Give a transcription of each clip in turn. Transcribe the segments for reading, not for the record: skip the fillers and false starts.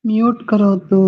Mute करो तो।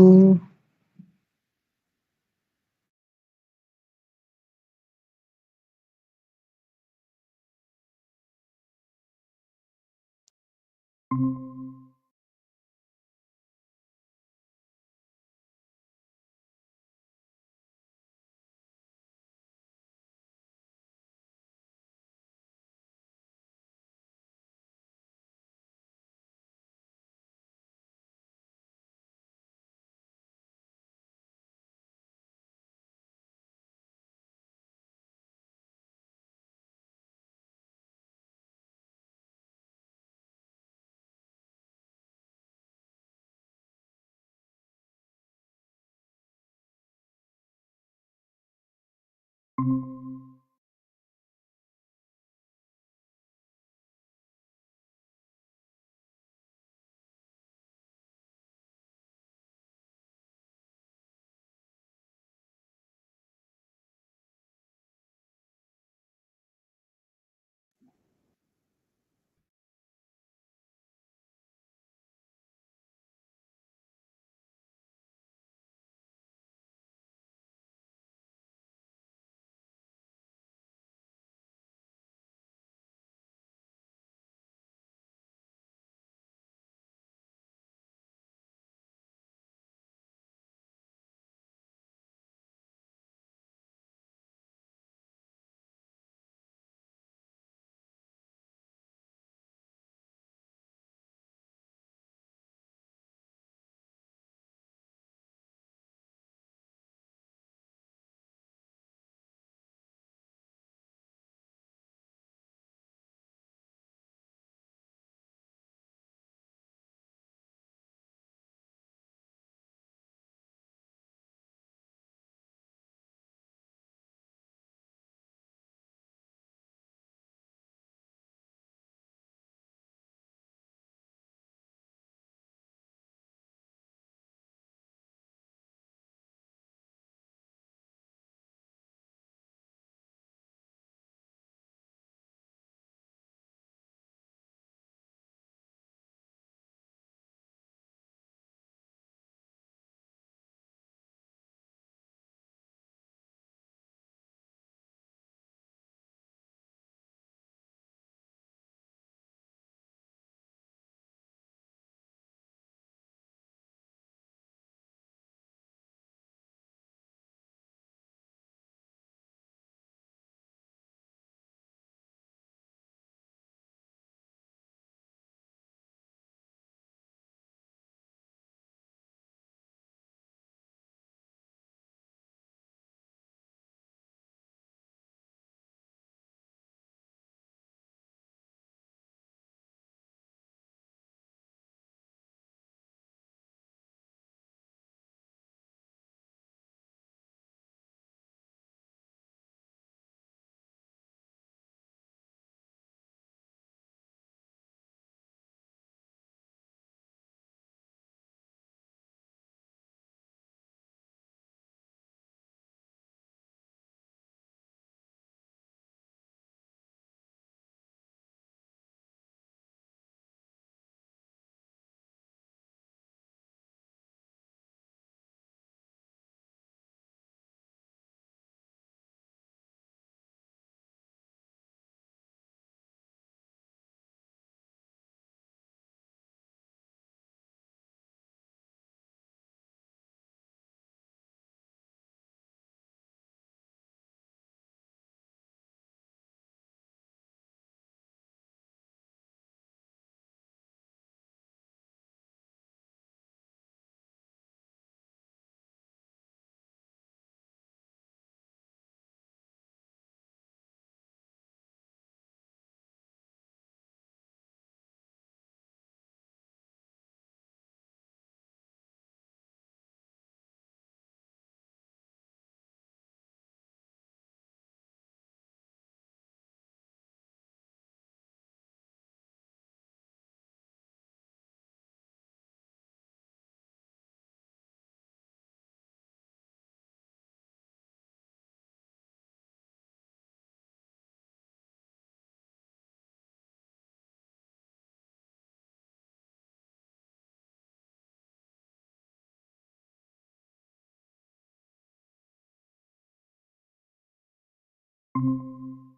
Hello.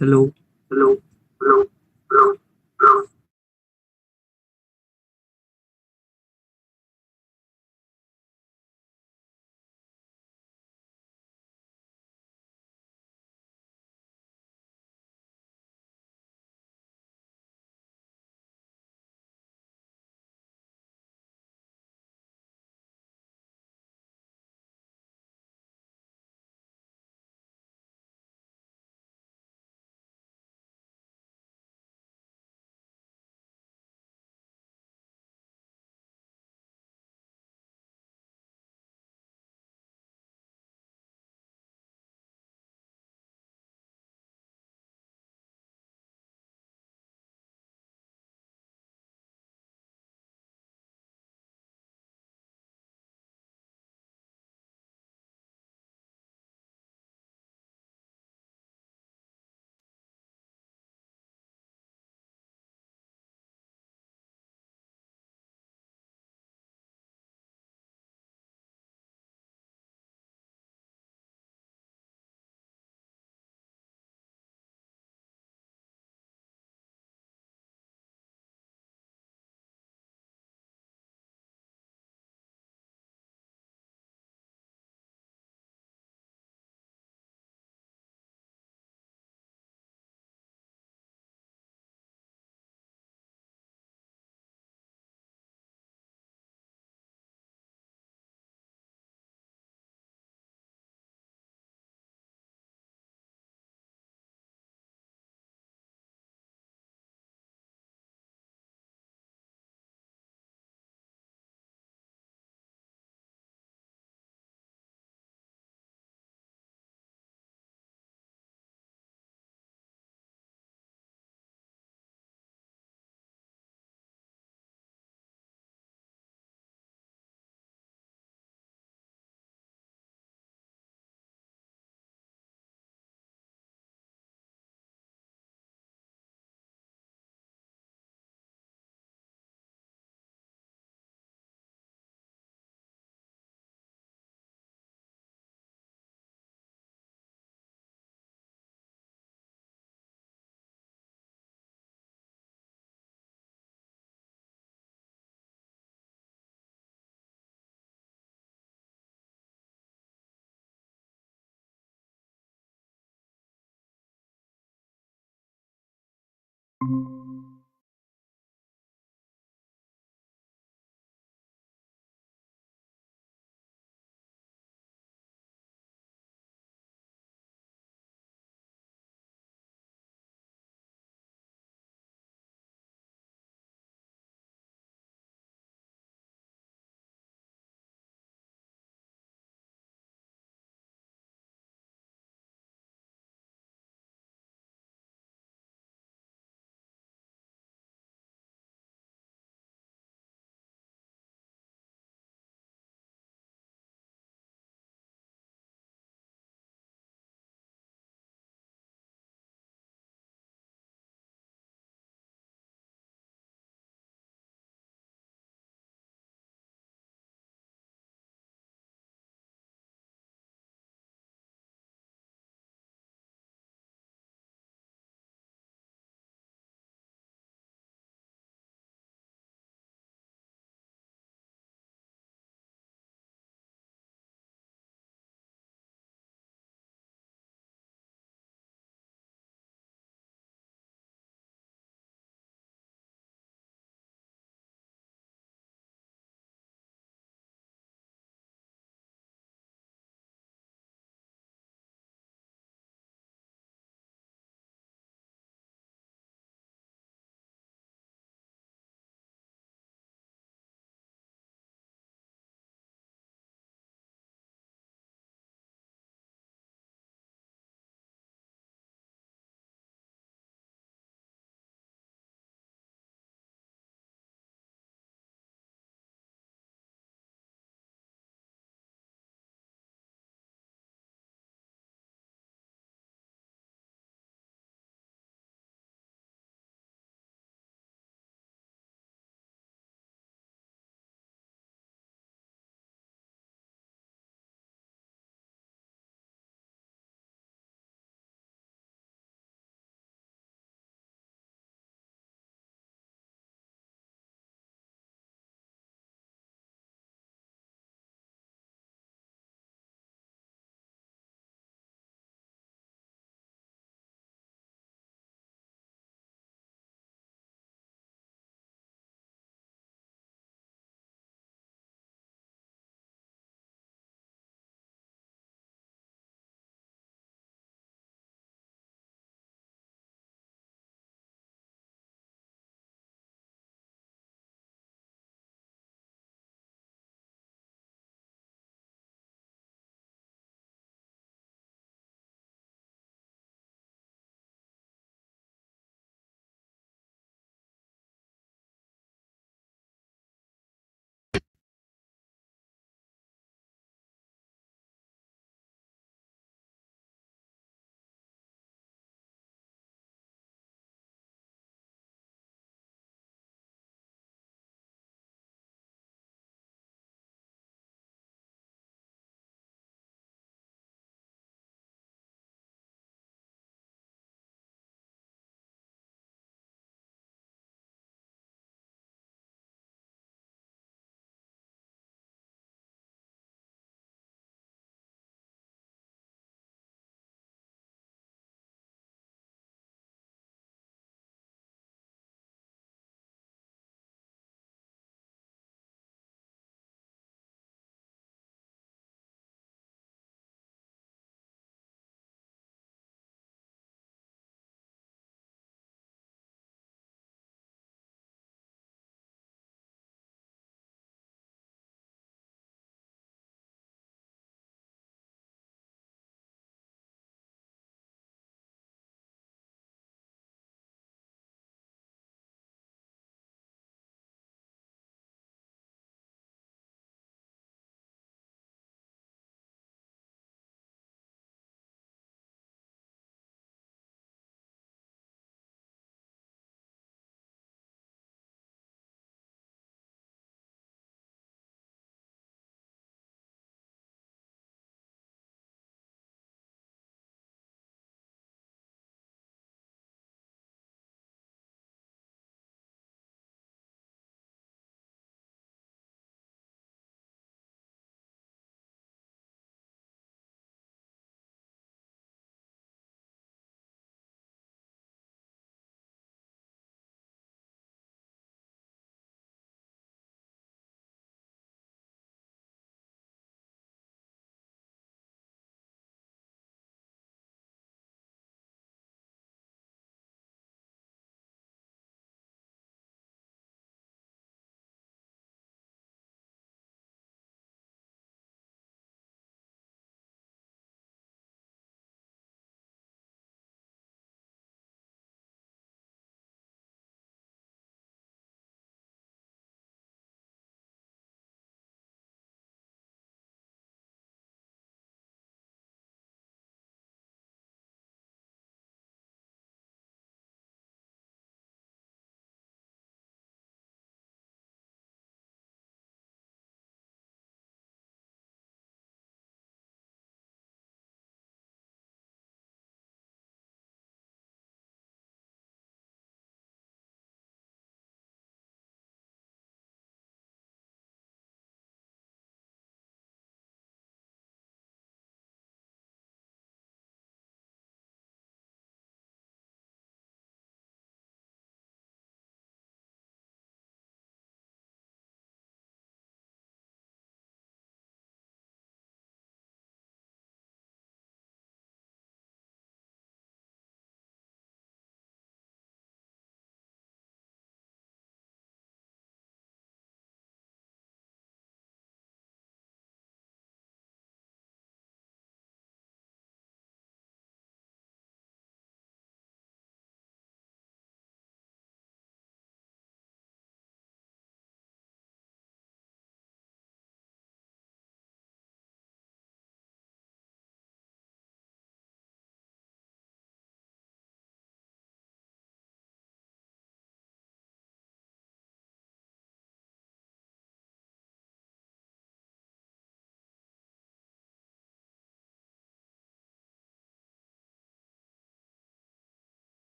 Hello. Hello. Hello. Hello.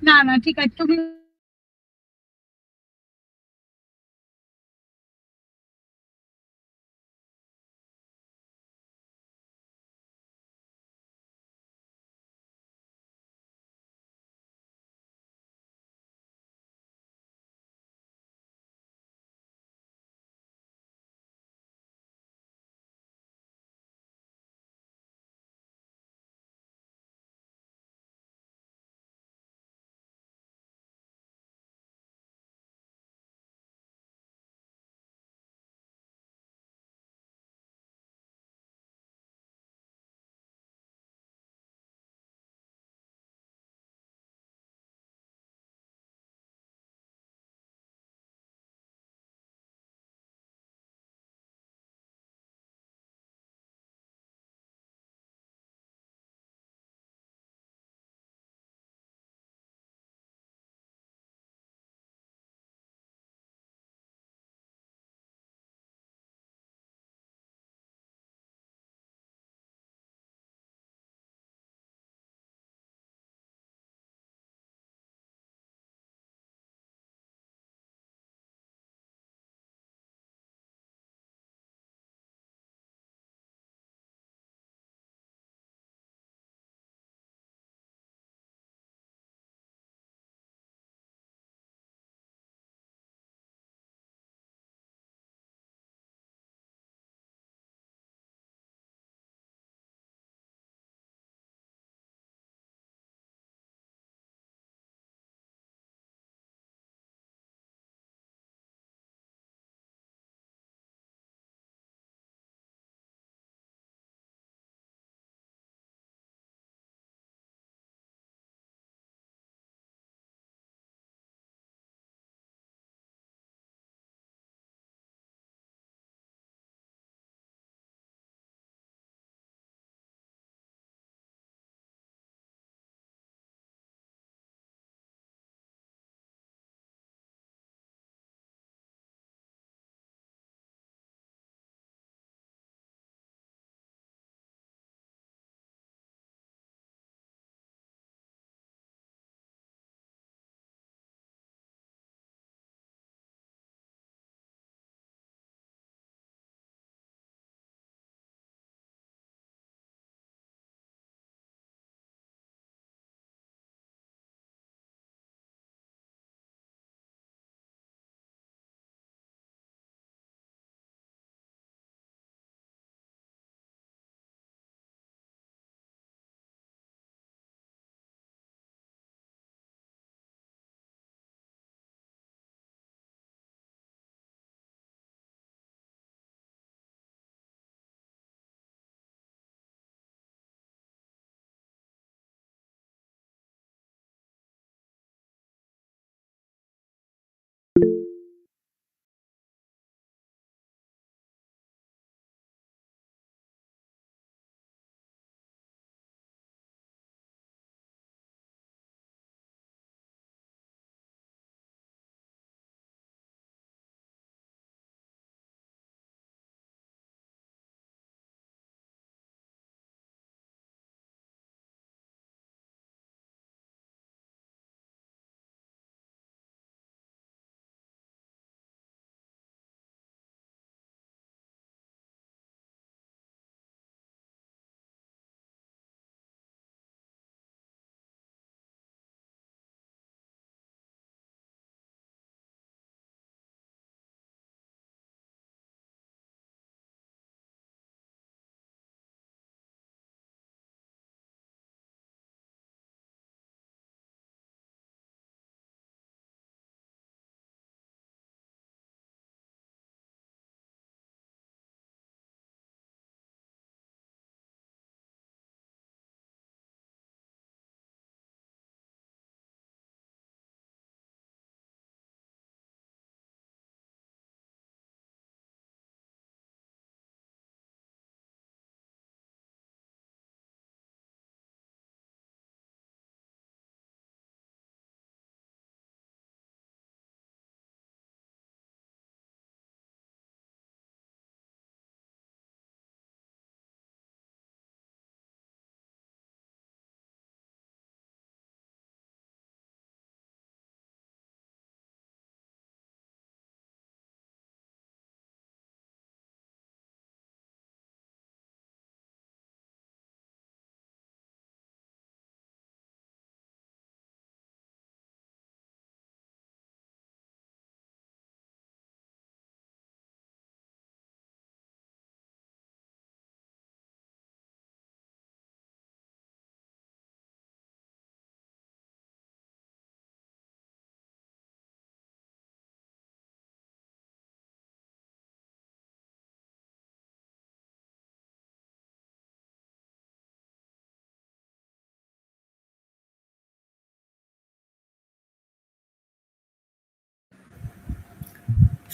না, না ঠিক আছে তুমি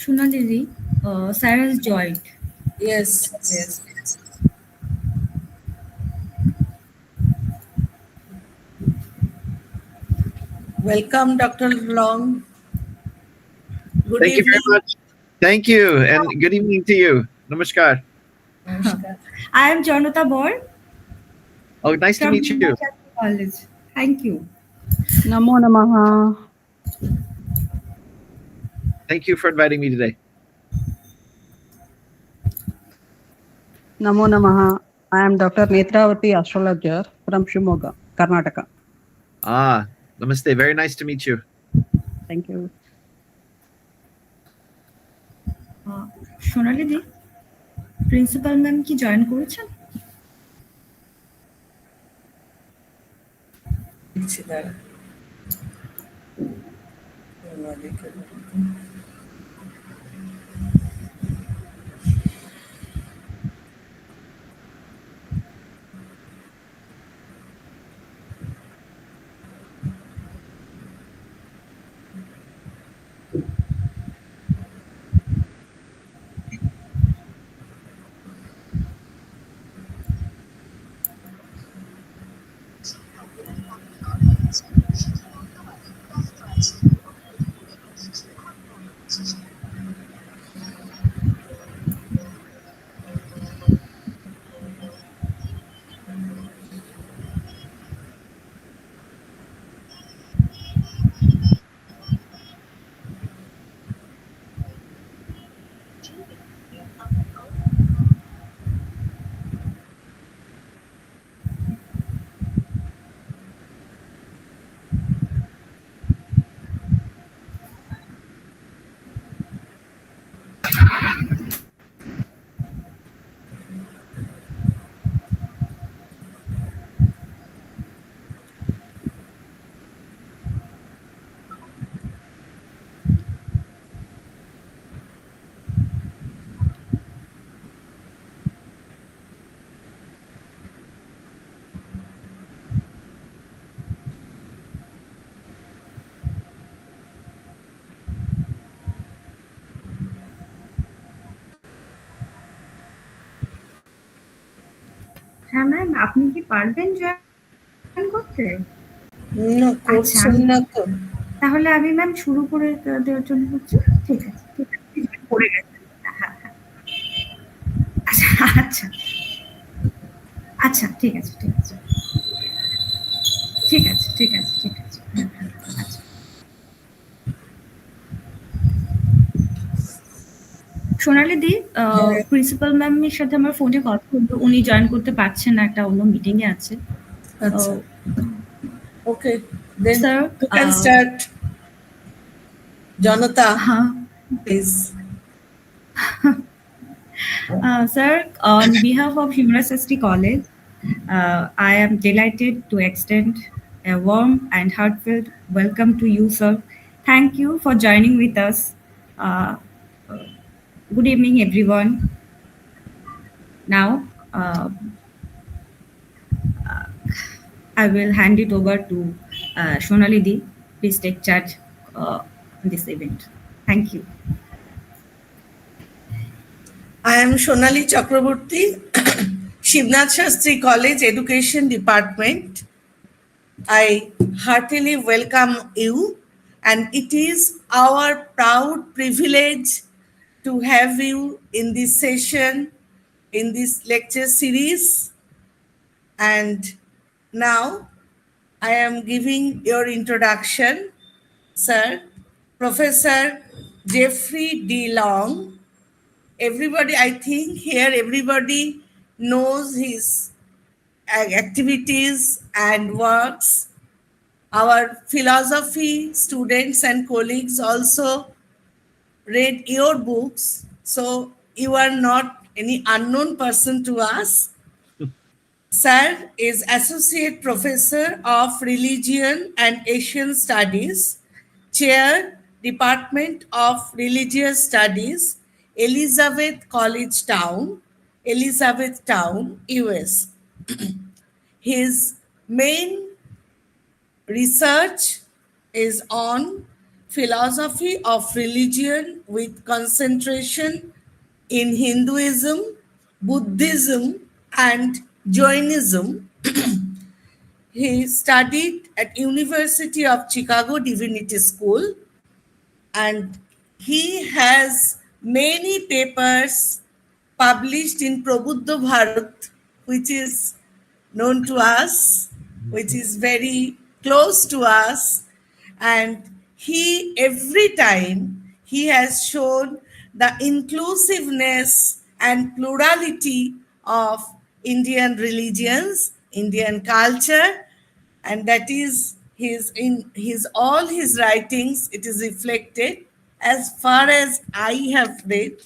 Shunadidi, Sarah has joined. Yes, yes. Welcome, Dr. Long. Good Thank you very evening. much. Thank you, and good evening to you. Namaskar. Namaskar. I am Janata Bor Oh, nice to from meet you. Sivanath College. Thank you. Namo Namaha. Thank you for inviting me today. Namo Namaha. I am Dr. Netravati, astrologer from Shimoga, Karnataka. Ah, namaste. Very nice to meet you. Thank you. Sonali the principal ma'am কি join করেছেন? দেখছি দাঁড়া। হ্যাঁ ma'am, আপনি কি পারবেন join করতে? না, আচ্ছা, করছেন না তো। তাহলে আমি ম্যাম শুরু করে দেওয়ার জন্য হচ্ছে। ঠিক আছে, ঠিক আছে, আপনি join করে গেছেন। হ্যাঁ হ্যাঁ, আচ্ছা আচ্ছা আচ্ছা, ঠিক আছে ঠিক আছে ঠিক আছে ঠিক আছে ঠিক আছে, হ্যাঁ হ্যাঁ, আচ্ছা। সোনালি দি, হ্যাঁ, প্রিন্সিপাল ম্যামের সাথে আমার ফোনে কথা হলো, উনি জয়েন করতে পারছেন না, একটা অন্য মিটিং এ আছে। আচ্ছা। ওকে, দেন স্যার, you can start. জনতা, হ্যাঁ, please. sir, on behalf of Sivanath Sastri College, I am delighted to extend a warm and heartfelt welcome to you, sir. Thank you for joining with us. Uh, Good evening, everyone. Now, I will hand it over to Shonali Di. Please take charge on this event. Thank you. I am Shonali Chakraborty, Sivanath Sastri College Education Department. I heartily welcome you, and it is our proud privilege to have you in this session, in this lecture series. And now I am giving your introduction, sir, Professor Jeffrey D. Long. Everybody, I think here everybody knows his activities and works. Our philosophy students and colleagues also read your books, so you are not any unknown person to us. Sir is Associate Professor of Religion and Asian Studies, Chair, Department of Religious Studies, Elizabethtown, US. His main research is on philosophy of religion with concentration in Hinduism, Buddhism, and Jainism. He studied at University of Chicago Divinity School, and he has many papers published in Prabuddha Bharat, which is known to us, which is very close to us. And he, every time, he has shown the inclusiveness and plurality of Indian religions, Indian culture, and that is his all his writings. It is reflected as far as I have read.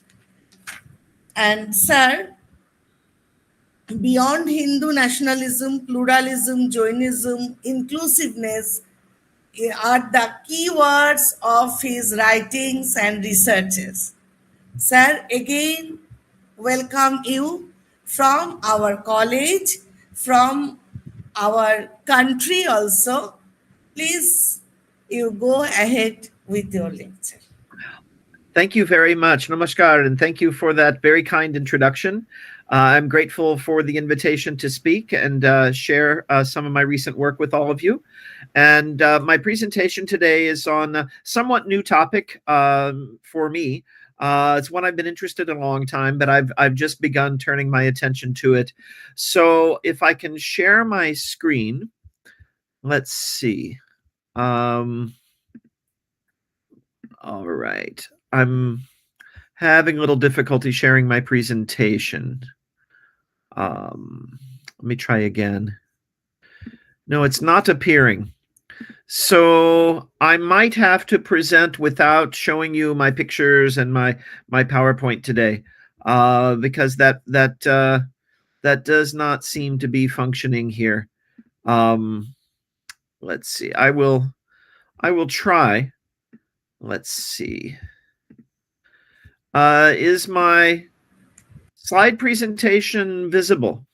And sir, beyond Hindu nationalism, pluralism, Jainism, inclusiveness are the keywords of his writings and researches. Sir, again, welcome you from our college, from our country also. Please, you go ahead with your lecture. Thank you very much. Namaskar, and thank you for that very kind introduction. I'm grateful for the invitation to speak and share some of my recent work with all of you. And my presentation today is on a somewhat new topic for me. It's one I've been interested in a long time, but I've just begun turning my attention to it. So if I can share my screen, let's see. All right. I'm having a little difficulty sharing my presentation. Let me try again. No, it's not appearing. So I might have to present without showing you my pictures and my PowerPoint today, because that does not seem to be functioning here. Let's see. I will try. Let's see. Is my slide presentation visible?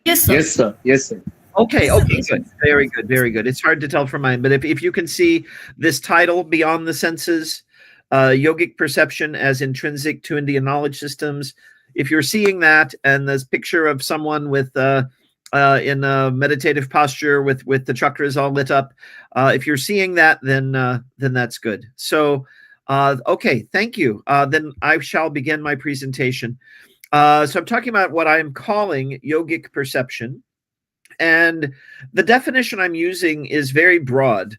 Yes, sir. Yes, sir. Yes, sir. Okay, Yes, sir. okay, Yes, good. sir. Very good, very good. It's hard to tell from mine, but if you can see this title, Beyond the Senses, Yogic Perception as Intrinsic to Indian Knowledge Systems, if you're seeing that and this picture of someone with in a meditative posture with the chakras all lit up, if you're seeing that, then that's good. So, okay, thank you. Then I shall begin my presentation. So I'm talking about what I'm calling yogic perception. And the definition I'm using is very broad.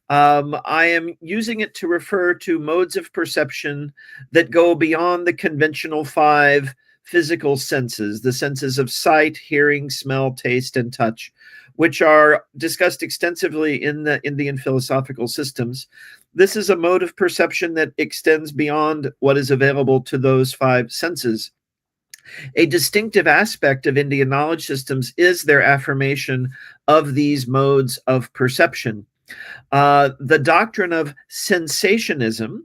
I am using it to refer to modes of perception that go beyond the conventional 5 physical senses, the senses of sight, hearing, smell, taste, and touch, which are discussed extensively in the Indian philosophical systems. This is a mode of perception that extends beyond what is available to those 5 senses. A distinctive aspect of Indian knowledge systems is their affirmation of these modes of perception. The doctrine of sensationism,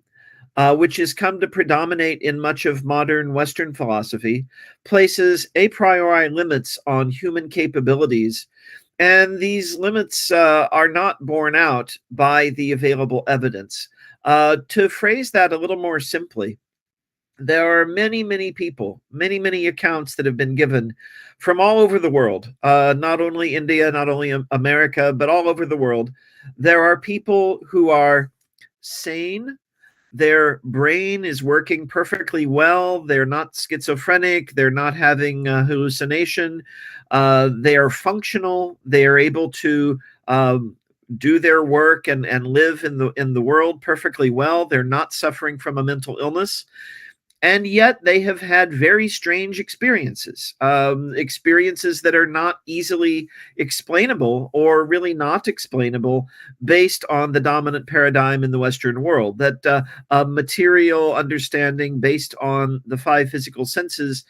which has come to predominate in much of modern Western philosophy, places a priori limits on human capabilities, and these limits are not borne out by the available evidence. To phrase that a little more simply, there are many, many people, many, many accounts that have been given from all over the world, not only India, not only America, but all over the world. There are people who are sane. Their brain is working perfectly well. They're not schizophrenic. They're not having hallucination. They are functional. They are able to do their work and live in the world perfectly well. They're not suffering from a mental illness. And yet they have had very strange experiences, experiences that are not easily explainable or really not explainable based on the dominant paradigm in the Western world, that material understanding based on the 5 physical senses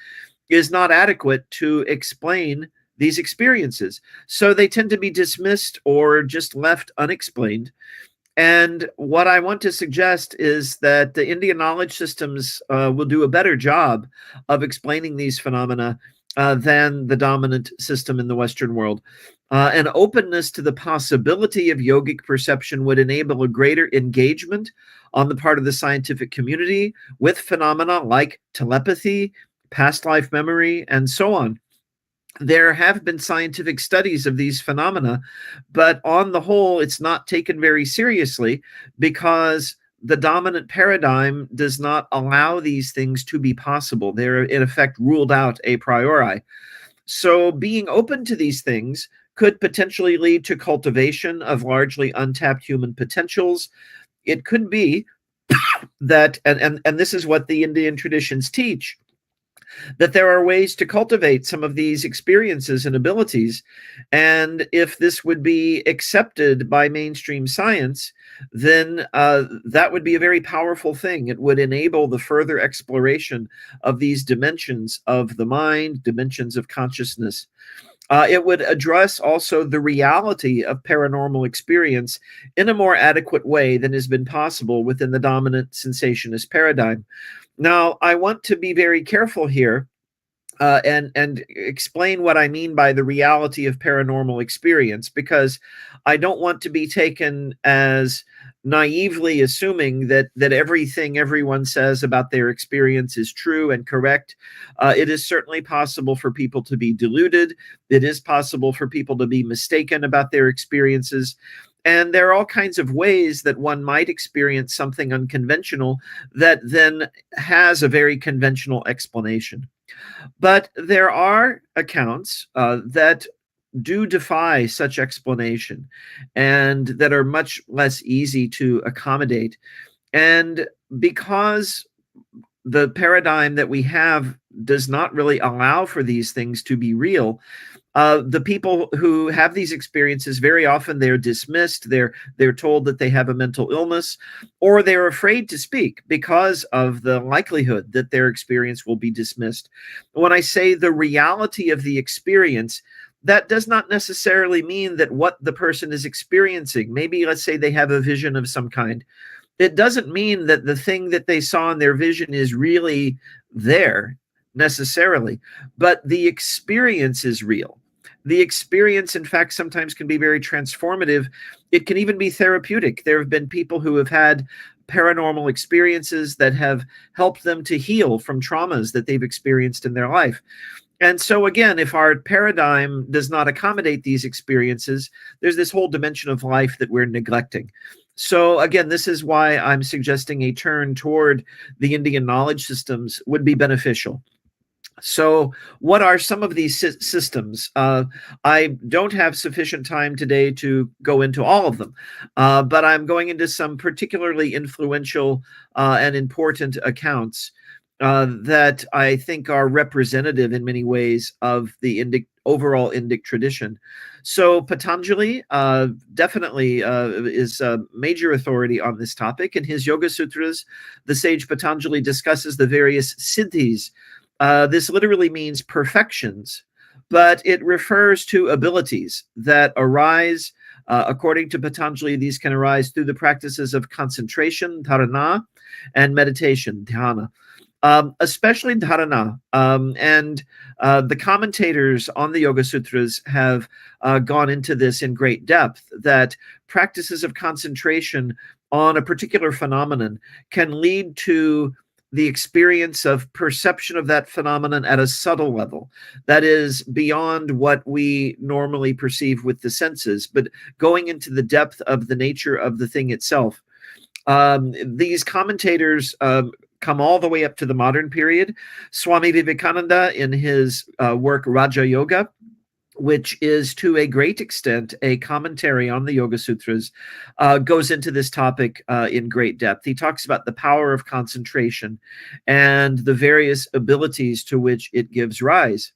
is not adequate to explain these experiences. So they tend to be dismissed or just left unexplained. And what I want to suggest is that the Indian knowledge systems will do a better job of explaining these phenomena than the dominant system in the Western world. An openness to the possibility of yogic perception would enable a greater engagement on the part of the scientific community with phenomena like telepathy, past life memory, and so on. There have been scientific studies of these phenomena, but on the whole, it's not taken very seriously because the dominant paradigm does not allow these things to be possible. They're, in effect, ruled out a priori. So, being open to these things could potentially lead to cultivation of largely untapped human potentials. It could be that, and this is what the Indian traditions teach, that there are ways to cultivate some of these experiences and abilities. And if this would be accepted by mainstream science, then that would be a very powerful thing. It would enable the further exploration of these dimensions of the mind, dimensions of consciousness. It would address also the reality of paranormal experience in a more adequate way than has been possible within the dominant sensationist paradigm. Now, I want to be very careful here and explain what I mean by the reality of paranormal experience, because I don't want to be taken as naively assuming that everything everyone says about their experience is true and correct. It is certainly possible for people to be deluded. It is possible for people to be mistaken about their experiences. And there are all kinds of ways that one might experience something unconventional that then has a very conventional explanation. But there are accounts that do defy such explanation and that are much less easy to accommodate. And because the paradigm that we have does not really allow for these things to be real, the people who have these experiences, very often they're dismissed. They're told that they have a mental illness, or they're afraid to speak because of the likelihood that their experience will be dismissed. When I say the reality of the experience, that does not necessarily mean that what the person is experiencing, maybe let's say they have a vision of some kind, it doesn't mean that the thing that they saw in their vision is really there necessarily, but the experience is real. The experience, in fact, sometimes can be very transformative. It can even be therapeutic. There have been people who have had paranormal experiences that have helped them to heal from traumas that they've experienced in their life. And so, again, if our paradigm does not accommodate these experiences, there's this whole dimension of life that we're neglecting. So, again, this is why I'm suggesting a turn toward the Indian knowledge systems would be beneficial. So, what are some of these systems? I don't have sufficient time today to go into all of them, but I'm going into some particularly influential and important accounts that I think are representative in many ways of the overall Indic tradition. So Patanjali definitely is a major authority on this topic. In his Yoga Sutras, the sage Patanjali discusses the various siddhis. This literally means perfections, but it refers to abilities that arise. According to Patanjali, these can arise through the practices of concentration, dharana, and meditation, dhyana. Especially dharana. And the commentators on the Yoga Sutras have gone into this in great depth, that practices of concentration on a particular phenomenon can lead to the experience of perception of that phenomenon at a subtle level that is beyond what we normally perceive with the senses, but going into the depth of the nature of the thing itself. These commentators come all the way up to the modern period. Swami Vivekananda, in his work Raja Yoga, which is to a great extent a commentary on the Yoga Sutras, goes into this topic in great depth. He talks about the power of concentration and the various abilities to which it gives rise.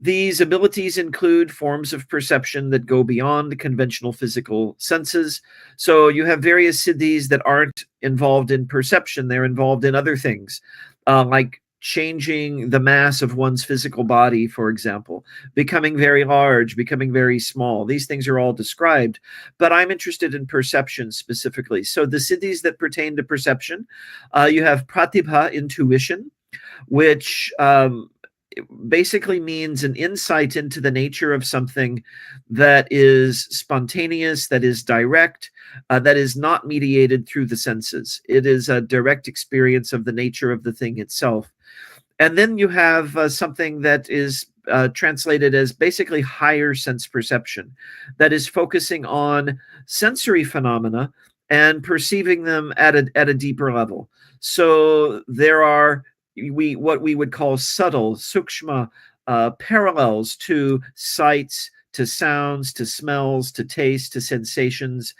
These abilities include forms of perception that go beyond the conventional physical senses. So you have various siddhis that aren't involved in perception. They're involved in other things, like changing the mass of one's physical body, for example, becoming very large, becoming very small. These things are all described, but I'm interested in perception specifically. So the siddhis that pertain to perception, you have pratibha, intuition, which basically means an insight into the nature of something that is spontaneous, that is direct, that is not mediated through the senses. It is a direct experience of the nature of the thing itself. And then you have something that is translated as basically higher sense perception, that is focusing on sensory phenomena and perceiving them at a deeper level. So there are what we would call subtle, sukshma, parallels to sights, to sounds, to smells, to taste, to sensations.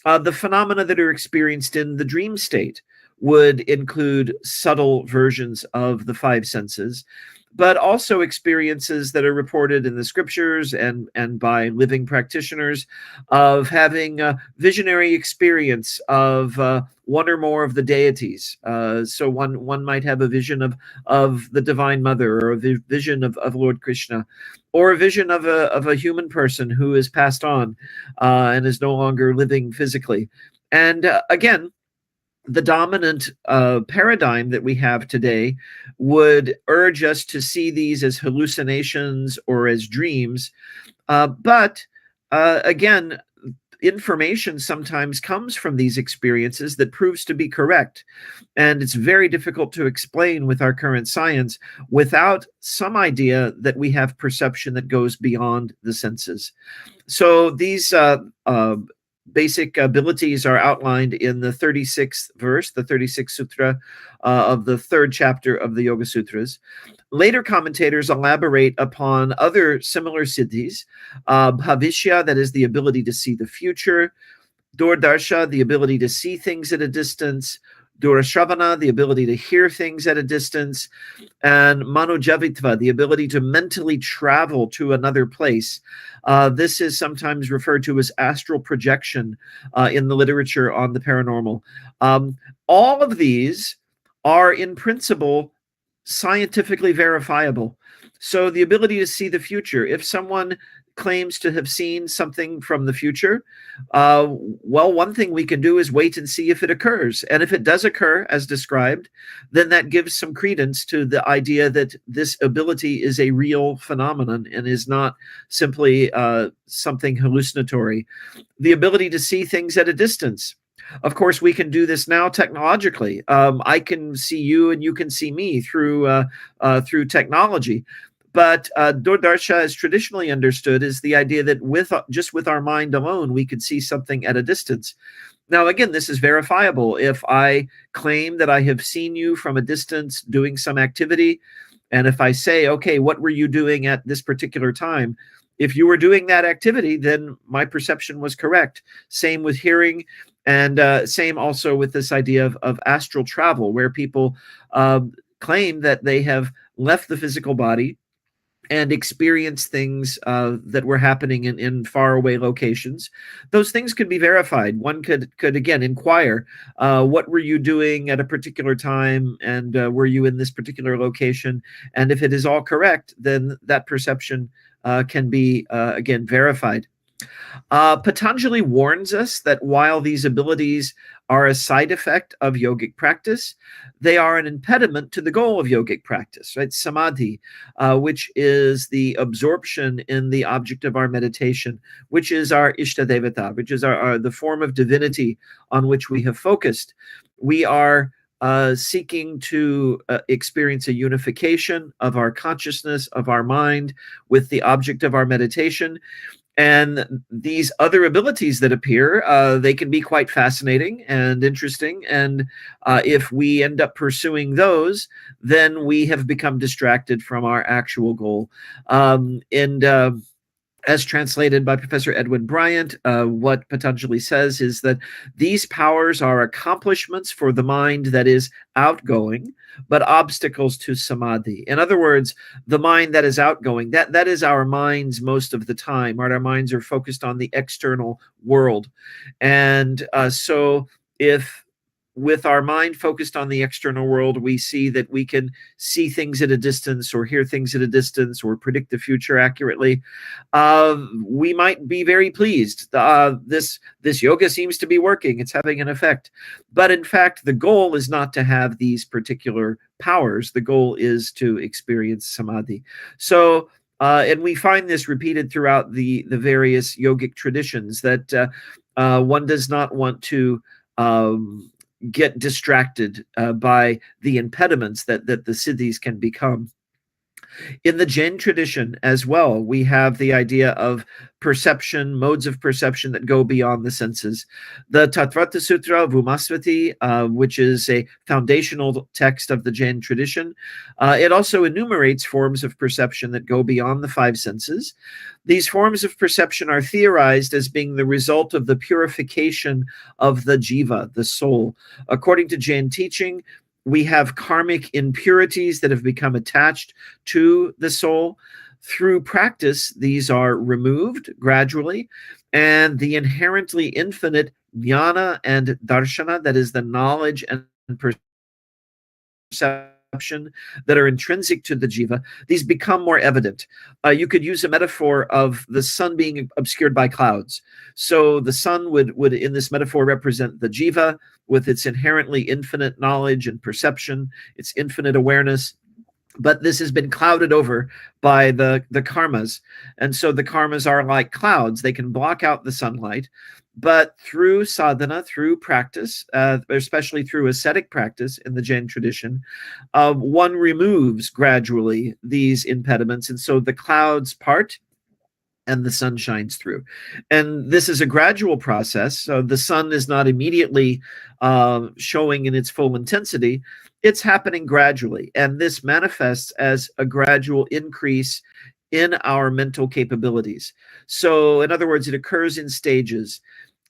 The phenomena that are experienced in the dream state would include subtle versions of the five senses, but also experiences that are reported in the scriptures and by living practitioners of having a visionary experience of one or more of the deities. So one might have a vision of the Divine Mother, or a vision of Lord Krishna, or a vision of a human person who has passed on and is no longer living physically. And again, the dominant paradigm that we have today would urge us to see these as hallucinations or as dreams. But again, information sometimes comes from these experiences that proves to be correct. And it's very difficult to explain with our current science without some idea that we have perception that goes beyond the senses. So these basic abilities are outlined in the 36th verse, the 36th sutra of the third chapter of the Yoga Sutras. Later commentators elaborate upon other similar siddhis. Bhavishya, that is the ability to see the future. Durdarsha, the ability to see things at a distance. Durashravana, the ability to hear things at a distance. And Manojavitva, the ability to mentally travel to another place. This is sometimes referred to as astral projection in the literature on the paranormal. All of these are in principle scientifically verifiable. So the ability to see the future, if someone claims to have seen something from the future, well, one thing we can do is wait and see if it occurs. And if it does occur as described, then that gives some credence to the idea that this ability is a real phenomenon and is not simply something hallucinatory. The ability to see things at a distance. Of course, we can do this now technologically. I can see you and you can see me through technology. But Durdarsha is traditionally understood as the idea that with our mind alone, we could see something at a distance. Now, again, this is verifiable. If I claim that I have seen you from a distance doing some activity, and if I say, okay, what were you doing at this particular time? If you were doing that activity, then my perception was correct. Same with hearing, and same also with this idea of astral travel, where people claim that they have left the physical body and experience things that were happening in faraway locations. Those things could be verified. One could again inquire, what were you doing at a particular time, and were you in this particular location? And if it is all correct, then that perception can be again verified. Patanjali warns us that while these abilities are a side effect of yogic practice, they are an impediment to the goal of yogic practice, right? Samadhi, which is the absorption in the object of our meditation, which is our Ishtadevata, which is the form of divinity on which we have focused. We are seeking to experience a unification of our consciousness, of our mind, with the object of our meditation. And these other abilities that appear, they can be quite fascinating and interesting. And if we end up pursuing those, then we have become distracted from our actual goal. As translated by Professor Edwin Bryant, what Patanjali says is that these powers are accomplishments for the mind that is outgoing, but obstacles to samadhi. In other words, the mind that is outgoing, that is our minds most of the time, right? Our minds are focused on the external world. And so if with our mind focused on the external world, we see that we can see things at a distance or hear things at a distance or predict the future accurately. We might be very pleased. This yoga seems to be working. It's having an effect. But in fact, the goal is not to have these particular powers. The goal is to experience samadhi. So, and we find this repeated throughout the various yogic traditions, that one does not want to get distracted by the impediments that the siddhis can become. In the Jain tradition as well, we have the idea of perception, modes of perception that go beyond the senses. The Tattvata Sutra of Umasvati, which is a foundational text of the Jain tradition, it also enumerates forms of perception that go beyond the five senses. These forms of perception are theorized as being the result of the purification of the jiva, the soul. According to Jain teaching, we have karmic impurities that have become attached to the soul. Through practice, these are removed gradually, and the inherently infinite jnana and darshana, that is the knowledge and perception that are intrinsic to the jiva, these become more evident. You could use a metaphor of the sun being obscured by clouds. So the sun would in this metaphor represent the jiva with its inherently infinite knowledge and perception, its infinite awareness. But this has been clouded over by the karmas. And so the karmas are like clouds. They can block out the sunlight. But through sadhana, through practice, especially through ascetic practice in the Jain tradition, one removes gradually these impediments. And so the clouds part and the sun shines through. And this is a gradual process. So the sun is not immediately showing in its full intensity. It's happening gradually. And this manifests as a gradual increase in our mental capabilities. So in other words, it occurs in stages.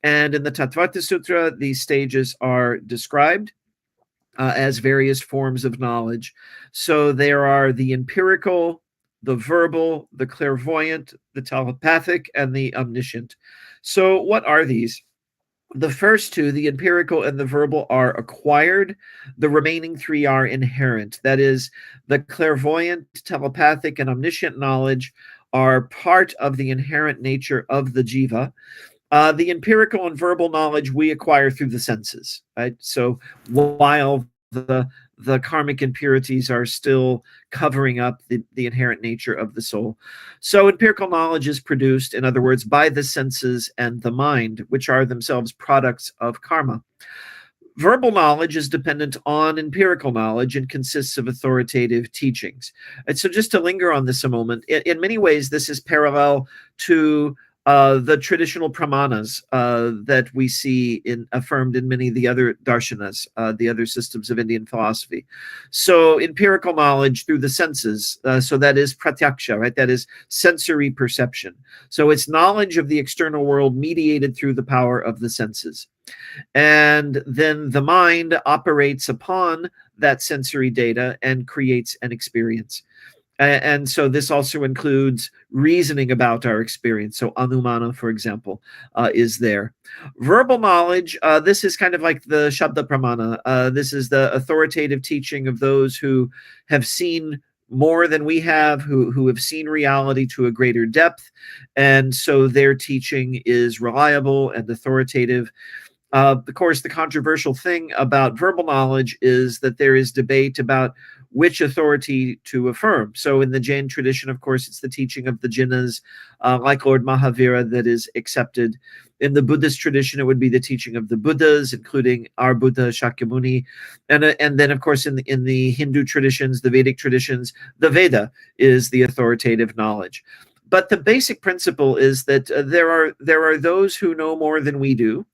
And in the Tattvata Sutra, these stages are described as various forms of knowledge. So there are the empirical, the verbal, the clairvoyant, the telepathic, and the omniscient. So what are these? The first two, the empirical and the verbal, are acquired. The remaining three are inherent. That is, the clairvoyant, telepathic, and omniscient knowledge are part of the inherent nature of the jiva. The empirical and verbal knowledge we acquire through the senses, right? So while the karmic impurities are still covering up the inherent nature of the soul. So empirical knowledge is produced, in other words, by the senses and the mind, which are themselves products of karma. Verbal knowledge is dependent on empirical knowledge and consists of authoritative teachings. And so just to linger on this a moment, in many ways, this is parallel to the traditional pramanas that we see affirmed in many of the other darshanas, the other systems of Indian philosophy. So empirical knowledge through the senses, so that is pratyaksha, right? That is sensory perception. So it's knowledge of the external world mediated through the power of the senses. And then the mind operates upon that sensory data and creates an experience. And so this also includes reasoning about our experience. So anumana, for example, is there. Verbal knowledge, this is kind of like the Shabda Pramana. This is the authoritative teaching of those who have seen more than we have, who have seen reality to a greater depth. And so their teaching is reliable and authoritative. Of course, the controversial thing about verbal knowledge is that there is debate about which authority to affirm. So in the Jain tradition, of course, it's the teaching of the Jinnas, like Lord Mahavira, that is accepted. In the Buddhist tradition, it would be the teaching of the Buddhas, including our Buddha, Shakyamuni. And then, of course, in the Hindu traditions, the Vedic traditions, the Veda is the authoritative knowledge. But the basic principle is that there are those who know more than we do,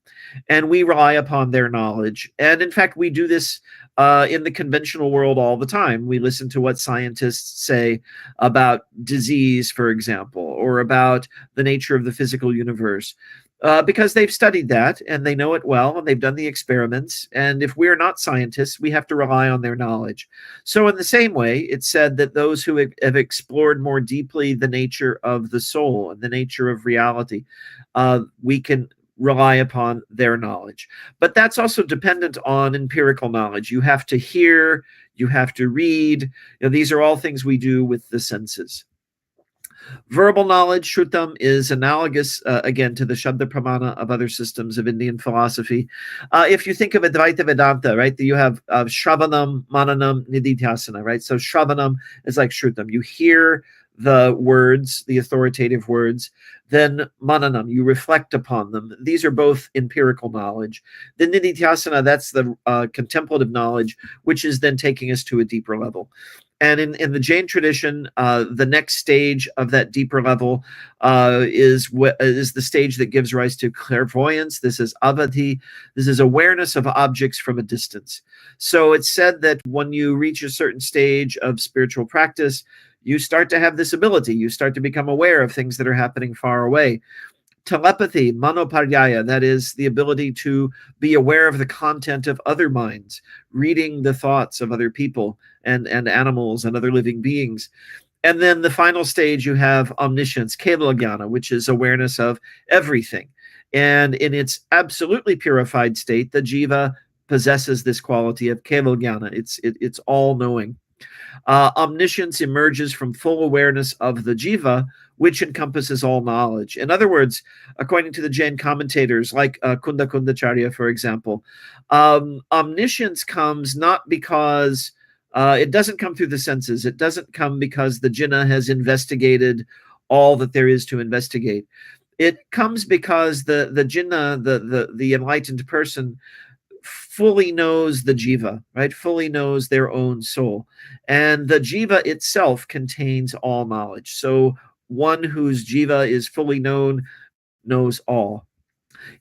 and we rely upon their knowledge. And in fact, we do this in the conventional world all the time. We listen to what scientists say about disease, for example, or about the nature of the physical universe, because they've studied that and they know it well and they've done the experiments. And if we're not scientists, we have to rely on their knowledge. So in the same way, it's said that those who have explored more deeply the nature of the soul and the nature of reality, rely upon their knowledge. But that's also dependent on empirical knowledge. You have to hear, you have to read. These are all things we do with the senses. Verbal knowledge, Shrutam, is analogous, again, to the Shabda Pramana of other systems of Indian philosophy. If you think of Advaita Vedanta, right, you have Shravanam, Mananam, Nididhyasana, right? So Shravanam is like Shrutam. You hear the words, the authoritative words, then Mananam, you reflect upon them. These are both empirical knowledge. The Nididhyasana, that's the contemplative knowledge, which is then taking us to a deeper level. And in the Jain tradition, the next stage of that deeper level is the stage that gives rise to clairvoyance. This is avadhi. This is awareness of objects from a distance. So it's said that when you reach a certain stage of spiritual practice, you start to have this ability. You start to become aware of things that are happening far away. Telepathy, manoparyaya, that is the ability to be aware of the content of other minds, reading the thoughts of other people and animals and other living beings. And then the final stage, you have omniscience, kevala, which is awareness of everything. And in its absolutely purified state, the jiva possesses this quality of kevala. It's all-knowing. Omniscience emerges from full awareness of the jiva, which encompasses all knowledge. In other words, according to the Jain commentators, like Kunda Kundacharya, for example, omniscience comes not because it doesn't come through the senses. It doesn't come because the jinna has investigated all that there is to investigate. It comes because the jinna, the enlightened person, fully knows the jiva, right? Fully knows their own soul. And the jiva itself contains all knowledge. So one whose jiva is fully known knows all.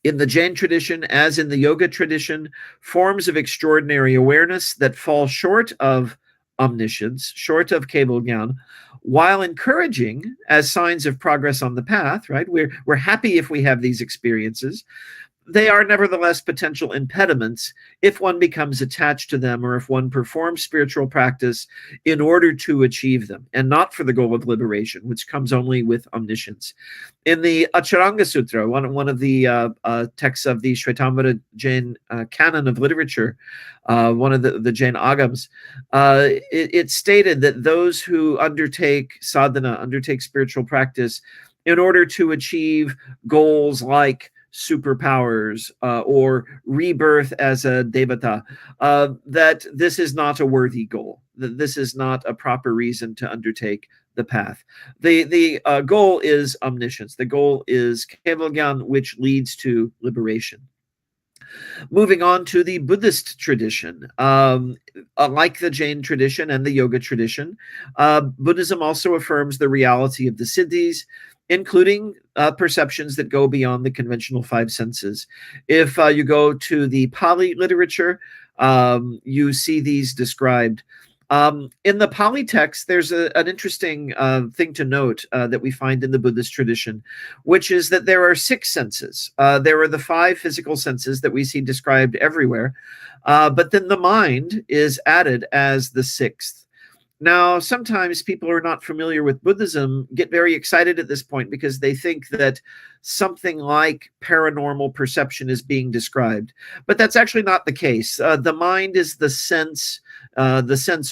In the Jain tradition, as in the yoga tradition, forms of extraordinary awareness that fall short of omniscience, short of kevala, while encouraging as signs of progress on the path, right? We're happy if we have these experiences. They are nevertheless potential impediments if one becomes attached to them or if one performs spiritual practice in order to achieve them and not for the goal of liberation, which comes only with omniscience. In the Acharanga Sutra, one of the texts of the Shvetambara Jain canon of literature, one of the Jain agams, it stated that those who undertake sadhana, undertake spiritual practice in order to achieve goals like superpowers or rebirth as a devata, that this is not a worthy goal, that this is not a proper reason to undertake the path. The goal is omniscience. The goal is kevala, which leads to liberation. Moving on to the Buddhist tradition, like the Jain tradition and the yoga tradition, Buddhism also affirms the reality of the siddhis, including perceptions that go beyond the conventional five senses. If you go to the Pali literature, you see these described. In the Pali text, there's an interesting thing to note that we find in the Buddhist tradition, which is that there are six senses. There are the five physical senses that we see described everywhere, but then the mind is added as the sixth. Now, sometimes people who are not familiar with Buddhism get very excited at this point because they think that something like paranormal perception is being described. But that's actually not the case. The mind is the sense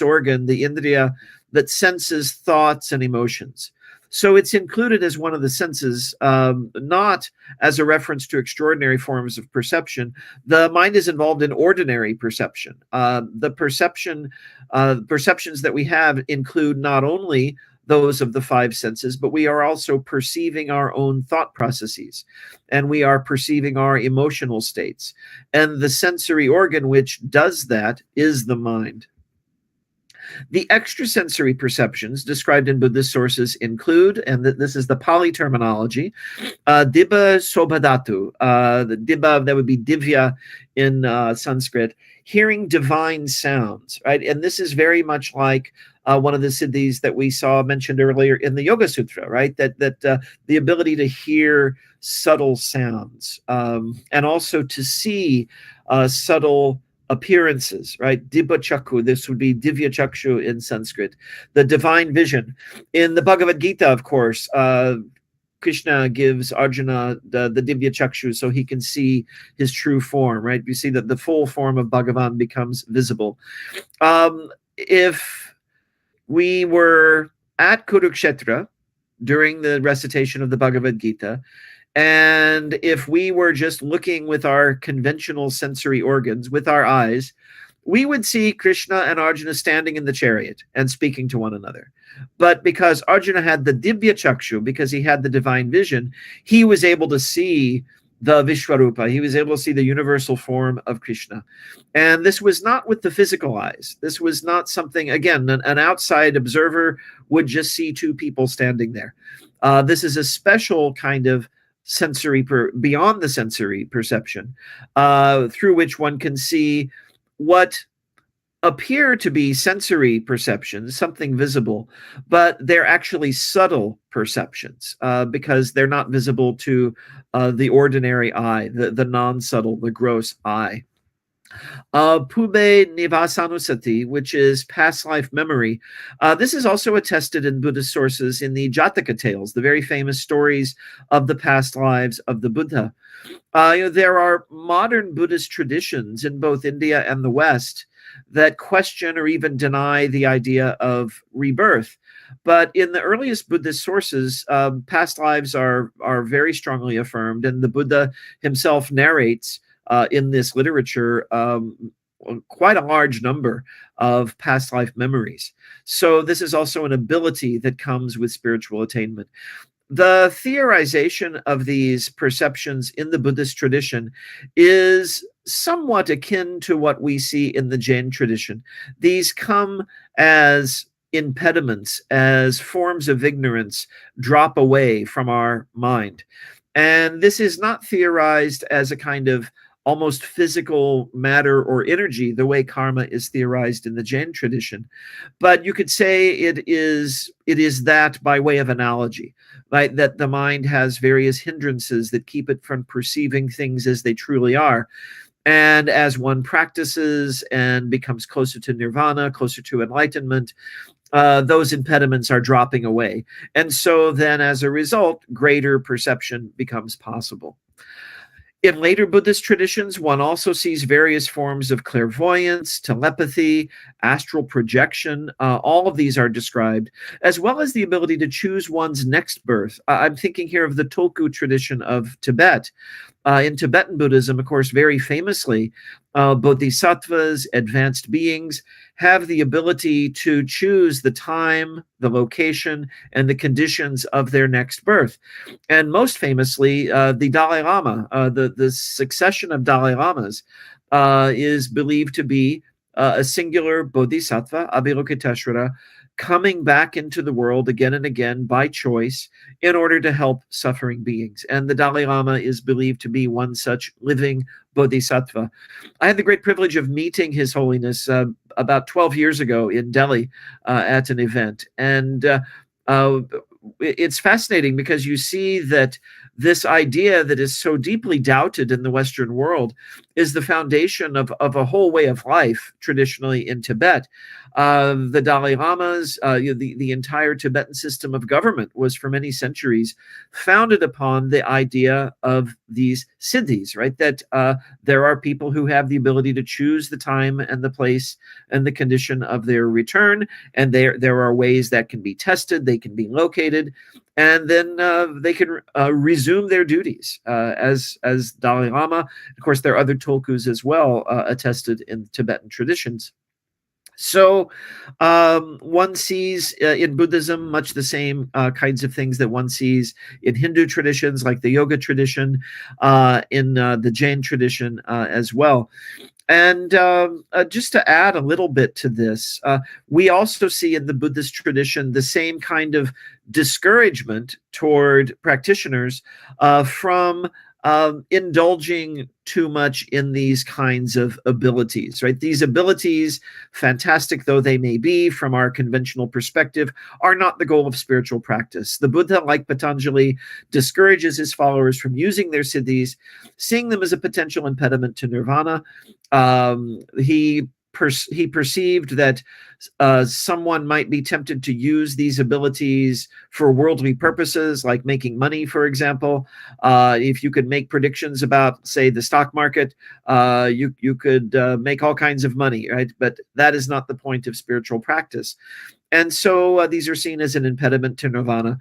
organ, the indriya, that senses thoughts and emotions. So it's included as one of the senses, not as a reference to extraordinary forms of perception. The mind is involved in ordinary perception. The perceptions that we have include not only those of the five senses, but we are also perceiving our own thought processes, and we are perceiving our emotional states. And the sensory organ which does that is the mind. The extrasensory perceptions described in Buddhist sources include, and this is the Pali terminology, dibba sobhadatu. The dibba, that would be divya in Sanskrit, hearing divine sounds, right? And this is very much like one of the siddhis that we saw mentioned earlier in the Yoga Sutra, right? That the ability to hear subtle sounds and also to see subtle appearances, right? Dibba Chakku, this would be Divya Chakshu in Sanskrit, the divine vision. In the Bhagavad Gita, of course, Krishna gives Arjuna the Divya Chakshu so he can see his true form, right? You see that the full form of Bhagavan becomes visible. If we were at Kurukshetra during the recitation of the Bhagavad Gita, and if we were just looking with our conventional sensory organs, with our eyes, we would see Krishna and Arjuna standing in the chariot and speaking to one another. But because Arjuna had the Divya Chakshu, because he had the divine vision, he was able to see the Vishwarupa. He was able to see the universal form of Krishna. And this was not with the physical eyes. This was not something, again, an outside observer would just see two people standing there. This is a special kind of sensory, beyond the sensory perception, through which one can see what appear to be sensory perceptions, something visible, but they're actually subtle perceptions because they're not visible to the ordinary eye, the non-subtle, the gross eye. Pube Nivasanusati, which is past life memory. This is also attested in Buddhist sources in the Jataka tales, the very famous stories of the past lives of the Buddha. There are modern Buddhist traditions in both India and the West that question or even deny the idea of rebirth. But in the earliest Buddhist sources, past lives are very strongly affirmed, and the Buddha himself narrates in this literature quite a large number of past life memories. So this is also an ability that comes with spiritual attainment. The theorization of these perceptions in the Buddhist tradition is somewhat akin to what we see in the Jain tradition. These come as impediments, as forms of ignorance drop away from our mind. And this is not theorized as a kind of almost physical matter or energy, the way karma is theorized in the Jain tradition. But you could say it is that by way of analogy, right? That the mind has various hindrances that keep it from perceiving things as they truly are. And as one practices and becomes closer to nirvana, closer to enlightenment, those impediments are dropping away. And so then as a result, greater perception becomes possible. In later Buddhist traditions, one also sees various forms of clairvoyance, telepathy, astral projection. All of these are described, as well as the ability to choose one's next birth. I'm thinking here of the Tulku tradition of Tibet. In Tibetan Buddhism, of course, very famously, bodhisattvas, advanced beings, have the ability to choose the time, the location, and the conditions of their next birth. And most famously, the Dalai Lama, the succession of Dalai Lamas, is believed to be a singular bodhisattva, Avalokiteshvara, coming back into the world again and again by choice in order to help suffering beings. And the Dalai Lama is believed to be one such living bodhisattva. I had the great privilege of meeting His Holiness about 12 years ago in Delhi at an event. And it's fascinating because you see that this idea that is so deeply doubted in the Western world is the foundation of a whole way of life traditionally in Tibet. The Dalai Lamas, the entire Tibetan system of government was for many centuries founded upon the idea of these siddhis, right? That there are people who have the ability to choose the time and the place and the condition of their return. And there are ways that can be tested, they can be located, and then they can resume their duties as Dalai Lama. Of course, there are other tulkus as well attested in Tibetan traditions. So one sees in Buddhism much the same kinds of things that one sees in Hindu traditions, like the yoga tradition, in the Jain tradition as well. And just to add a little bit to this, we also see in the Buddhist tradition the same kind of discouragement toward practitioners from indulging too much in these kinds of abilities, right? These abilities, fantastic though they may be from our conventional perspective, are not the goal of spiritual practice. The Buddha, like Patanjali, discourages his followers from using their siddhis, seeing them as a potential impediment to nirvana. He he perceived that someone might be tempted to use these abilities for worldly purposes, like making money, for example. If you could make predictions about, say, the stock market, you could make all kinds of money, right? But that is not the point of spiritual practice. And so these are seen as an impediment to nirvana.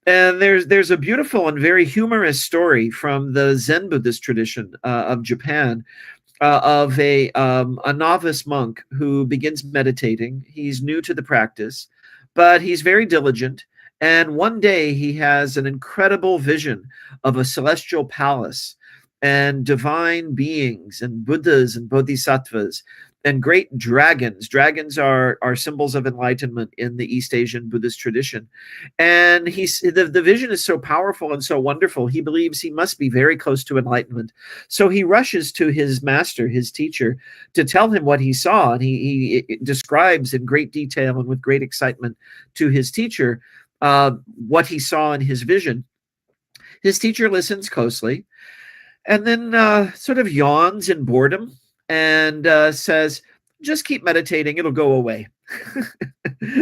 And there's a beautiful and very humorous story from the Zen Buddhist tradition of Japan, of a novice monk who begins meditating. He's new to the practice, but he's very diligent. And one day he has an incredible vision of a celestial palace and divine beings and Buddhas and Bodhisattvas and great dragons. Dragons are symbols of enlightenment in the East Asian Buddhist tradition. And the vision is so powerful and so wonderful, he believes he must be very close to enlightenment. So he rushes to his master, his teacher, to tell him what he saw. And he describes in great detail and with great excitement to his teacher what he saw in his vision. His teacher listens closely and then sort of yawns in boredom and says, just keep meditating, it'll go away.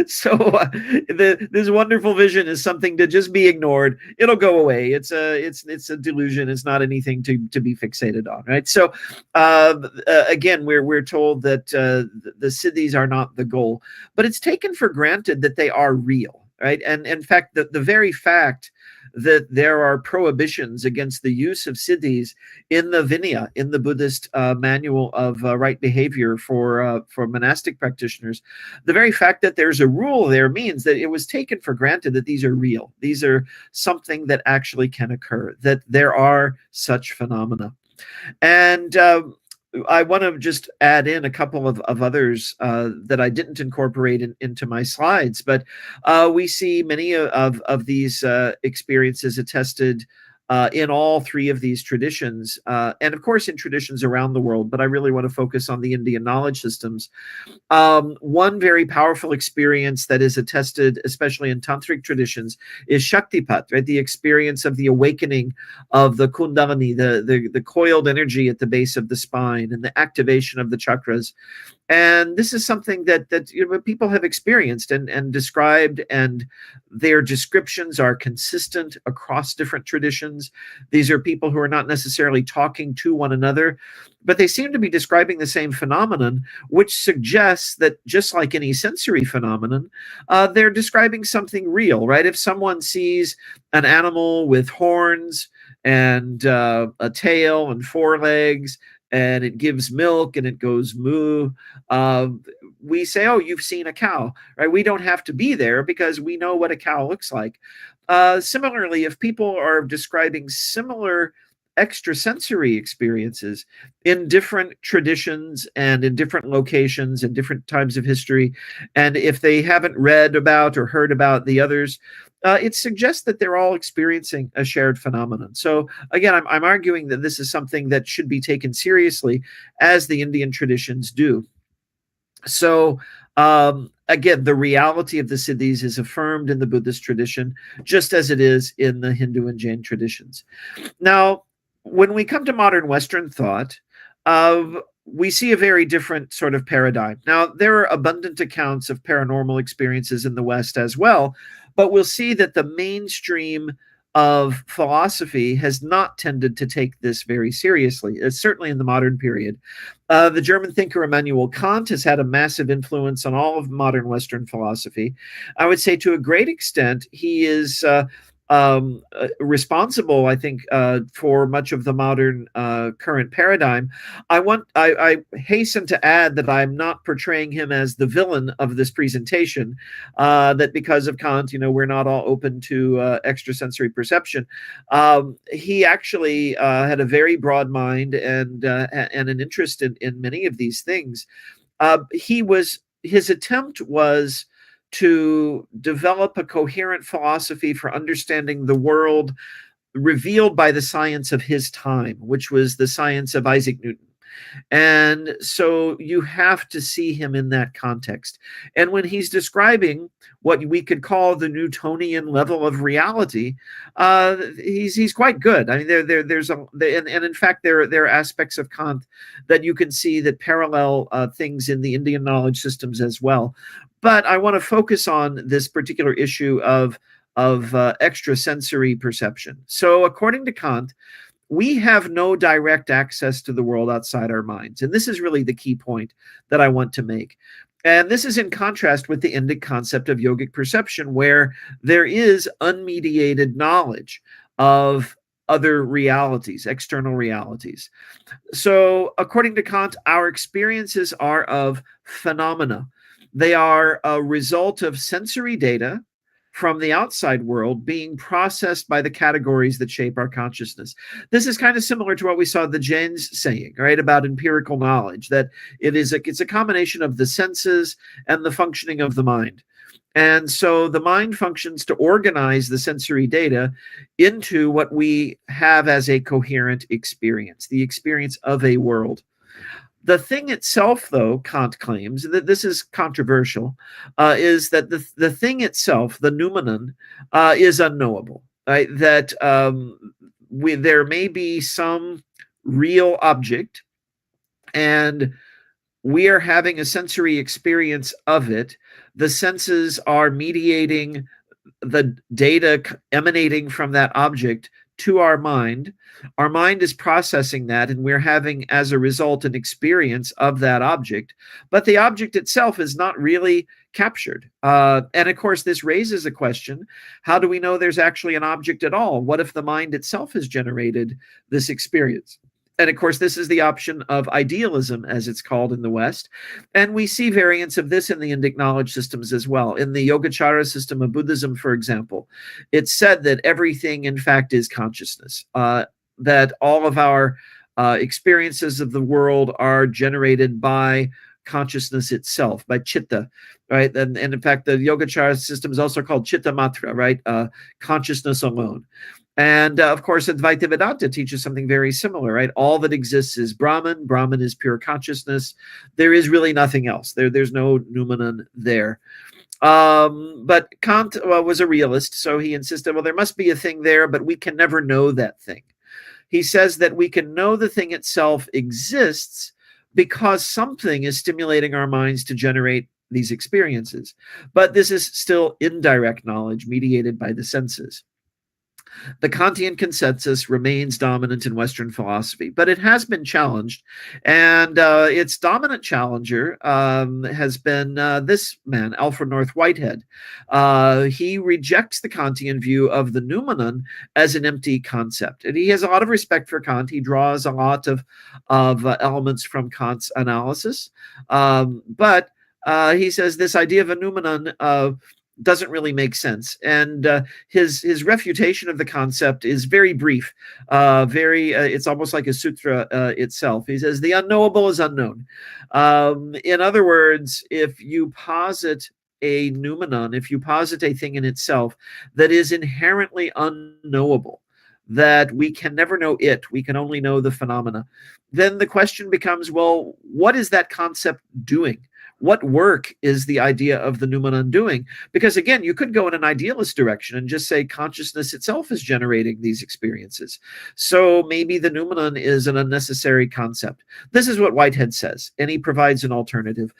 So this wonderful vision is something to just be ignored. It'll go away. It's a delusion. It's not anything to be fixated on, right? So again, we're told that the siddhis are not the goal, but it's taken for granted that they are real, right? And in fact, the very fact that there are prohibitions against the use of siddhis in the Vinaya, in the Buddhist manual of right behavior for monastic practitioners. The very fact that there's a rule there means that it was taken for granted that these are real. These are something that actually can occur, that there are such phenomena. And I want to just add in a couple of others that I didn't incorporate into my slides, but we see many of these experiences attested in all three of these traditions, and of course in traditions around the world, but I really want to focus on the Indian knowledge systems. One very powerful experience that is attested, especially in tantric traditions, is Shaktipat, right? The experience of the awakening of the Kundalini, the coiled energy at the base of the spine, and the activation of the chakras. And this is something that people have experienced and described, and their descriptions are consistent across different traditions. These are people who are not necessarily talking to one another, but they seem to be describing the same phenomenon, which suggests that just like any sensory phenomenon, they're describing something real, right? If someone sees an animal with horns and a tail and four legs, and it gives milk and it goes moo, we say, oh, you've seen a cow, right? We don't have to be there because we know what a cow looks like. Similarly, if people are describing similar extrasensory experiences in different traditions and in different locations and different times of history, and if they haven't read about or heard about the others, it suggests that they're all experiencing a shared phenomenon. So again, I'm arguing that this is something that should be taken seriously, as the Indian traditions do. So again, the reality of the siddhis is affirmed in the Buddhist tradition, just as it is in the Hindu and Jain traditions. Now, when we come to modern Western thought, we see a very different sort of paradigm. Now, there are abundant accounts of paranormal experiences in the West as well, but we'll see that the mainstream of philosophy has not tended to take this very seriously, certainly in the modern period. The German thinker Immanuel Kant has had a massive influence on all of modern Western philosophy. I would say to a great extent, he is responsible, I think, for much of the modern current paradigm. I hasten to add that I'm not portraying him as the villain of this presentation, that because of Kant, we're not all open to extrasensory perception. He actually had a very broad mind and an interest in many of these things. His attempt was to develop a coherent philosophy for understanding the world revealed by the science of his time, which was the science of Isaac Newton. And so you have to see him in that context. And when he's describing what we could call the Newtonian level of reality, he's quite good. I mean, there's and in fact there are aspects of Kant that you can see that parallel things in the Indian knowledge systems as well. But I want to focus on this particular issue of extrasensory perception. So, according to Kant, we have no direct access to the world outside our minds. And this is really the key point that I want to make. And this is in contrast with the Indic concept of yogic perception, where there is unmediated knowledge of other realities, external realities. So, according to Kant, our experiences are of phenomena. They are a result of sensory data from the outside world being processed by the categories that shape our consciousness. This is kind of similar to what we saw the Jains saying, right, about empirical knowledge, that it's a combination of the senses and the functioning of the mind. And so the mind functions to organize the sensory data into what we have as a coherent experience, the experience of a world. The thing itself, though, Kant claims, that this is controversial, is that the thing itself, the noumenon, is unknowable. Right? That there may be some real object, and we are having a sensory experience of it. The senses are mediating the data emanating from that object to our mind. Our mind is processing that, and we're having, as a result, an experience of that object. But the object itself is not really captured. And of course, this raises a question: how do we know there's actually an object at all? What if the mind itself has generated this experience? And of course, this is the option of idealism, as it's called in the West. And we see variants of this in the Indic knowledge systems as well. In the Yogacara system of Buddhism, for example, it's said that everything, in fact, is consciousness, that all of our experiences of the world are generated by consciousness itself, by chitta, right? And in fact, the Yogacara system is also called chitta matra, right? Consciousness alone. And of course, Advaita Vedanta teaches something very similar, right? All that exists is Brahman. Brahman is pure consciousness. There is really nothing else. There's no noumenon there. But Kant was a realist, so he insisted, well, there must be a thing there, but we can never know that thing. He says that we can know the thing itself exists because something is stimulating our minds to generate these experiences. But this is still indirect knowledge mediated by the senses. The Kantian consensus remains dominant in Western philosophy, but it has been challenged. And its dominant challenger has been this man, Alfred North Whitehead. He rejects the Kantian view of the noumenon as an empty concept. And he has a lot of respect for Kant. He draws a lot of elements from Kant's analysis. But he says this idea of a noumenon doesn't really make sense. And his refutation of the concept is very brief, it's almost like a sutra itself. He says, the unknowable is unknown. In other words, if you posit a noumenon, if you posit a thing in itself that is inherently unknowable, that we can never know it, we can only know the phenomena, then the question becomes, well, what is that concept doing? What work is the idea of the noumenon doing? Because again, you could go in an idealist direction and just say consciousness itself is generating these experiences. So maybe the noumenon is an unnecessary concept. This is what Whitehead says, and he provides an alternative.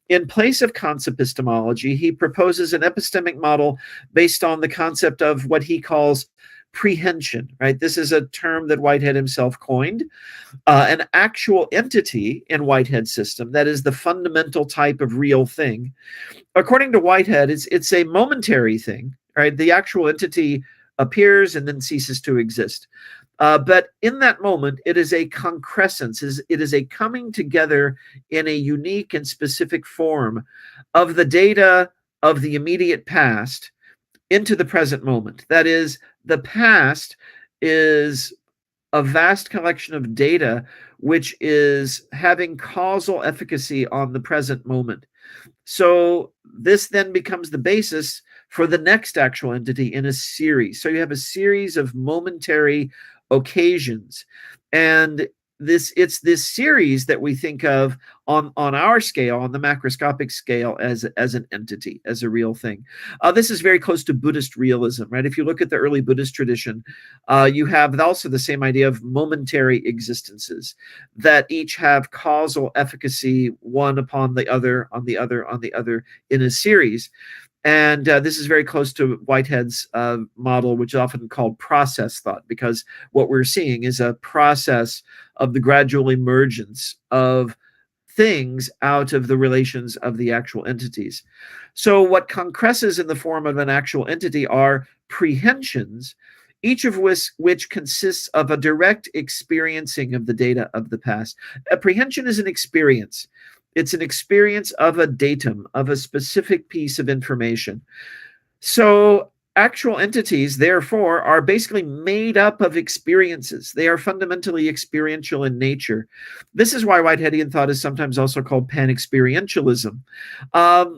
In place of Kant's epistemology, he proposes an epistemic model based on the concept of what he calls prehension, right? This is a term that Whitehead himself coined. An actual entity in Whitehead's system, that is the fundamental type of real thing. According to Whitehead, it's a momentary thing, right? The actual entity appears and then ceases to exist. But in that moment, it is a concrescence, it is a coming together in a unique and specific form of the data of the immediate past into the present moment. That is, the past is a vast collection of data which is having causal efficacy on the present moment. So this then becomes the basis for the next actual entity in a series. So you have a series of momentary occasions. And it's this series that we think of on our scale, on the macroscopic scale, as an entity, as a real thing. This is very close to Buddhist realism, right? If you look at the early Buddhist tradition, you have also the same idea of momentary existences that each have causal efficacy, one upon the other, on the other, on the other, in a series. And this is very close to Whitehead's model, which is often called process thought, because what we're seeing is a process of the gradual emergence of things out of the relations of the actual entities. So what concresces in the form of an actual entity are prehensions, each of which consists of a direct experiencing of the data of the past. A prehension is an experience. It's an experience of a datum, of a specific piece of information. So actual entities, therefore, are basically made up of experiences. They are fundamentally experiential in nature. This is why Whiteheadian thought is sometimes also called pan-experientialism.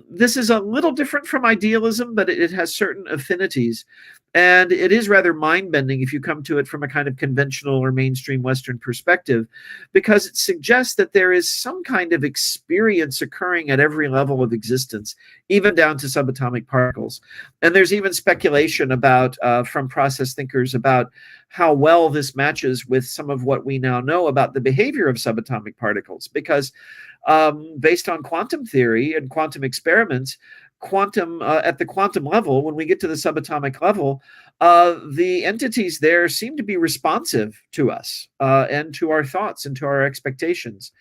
This is a little different from idealism, but it has certain affinities. And it is rather mind-bending if you come to it from a kind of conventional or mainstream Western perspective, because it suggests that there is some kind of experience occurring at every level of existence, even down to subatomic particles. And there's even speculation about, from process thinkers, about how well this matches with some of what we now know about the behavior of subatomic particles, because based on quantum theory and quantum experiments, at the quantum level, when we get to the subatomic level, the entities there seem to be responsive to us and to our thoughts and to our expectations.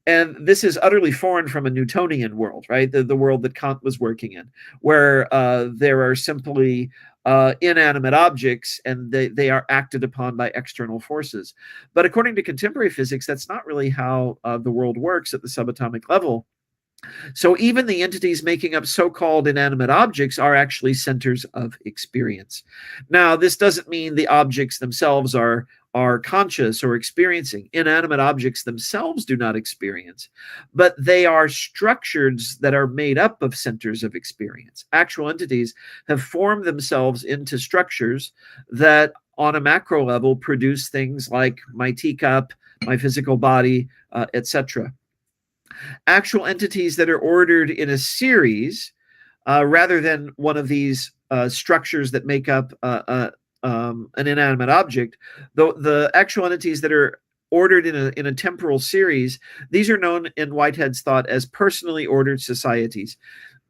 And this is utterly foreign from a Newtonian world, right? The world that Kant was working in, where there are simply inanimate objects and they are acted upon by external forces. But according to contemporary physics, that's not really how the world works at the subatomic level. So even the entities making up so-called inanimate objects are actually centers of experience. Now, this doesn't mean the objects themselves are conscious or experiencing. Inanimate objects themselves do not experience, but they are structures that are made up of centers of experience. Actual entities have formed themselves into structures that on a macro level produce things like my teacup, my physical body, etc. Actual entities that are ordered in a series rather than one of these structures that make up an inanimate object. The actual entities that are ordered in a temporal series, these are known in Whitehead's thought as personally ordered societies.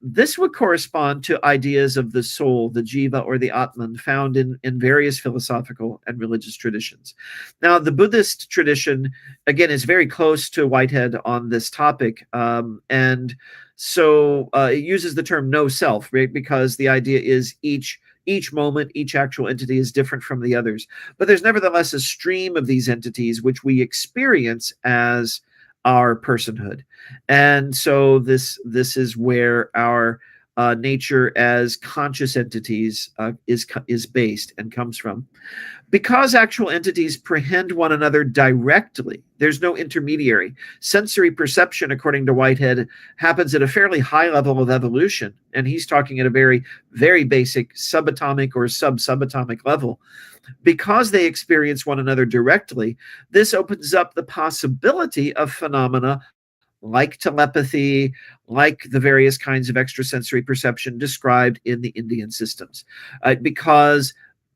This would correspond to ideas of the soul, the jiva or the atman, found in various philosophical and religious traditions. Now, the Buddhist tradition, again, is very close to Whitehead on this topic. And so it uses the term no self, right? Because the idea is each moment, each actual entity is different from the others. But there's nevertheless a stream of these entities which we experience as our personhood. And so this is where our nature as conscious entities is based and comes from. Because actual entities prehend one another directly, there's no intermediary. Sensory perception, according to Whitehead, happens at a fairly high level of evolution, and he's talking at a very, very basic subatomic or sub-subatomic level. Because they experience one another directly, this opens up the possibility of phenomena like telepathy, like the various kinds of extrasensory perception described in the Indian systems. Because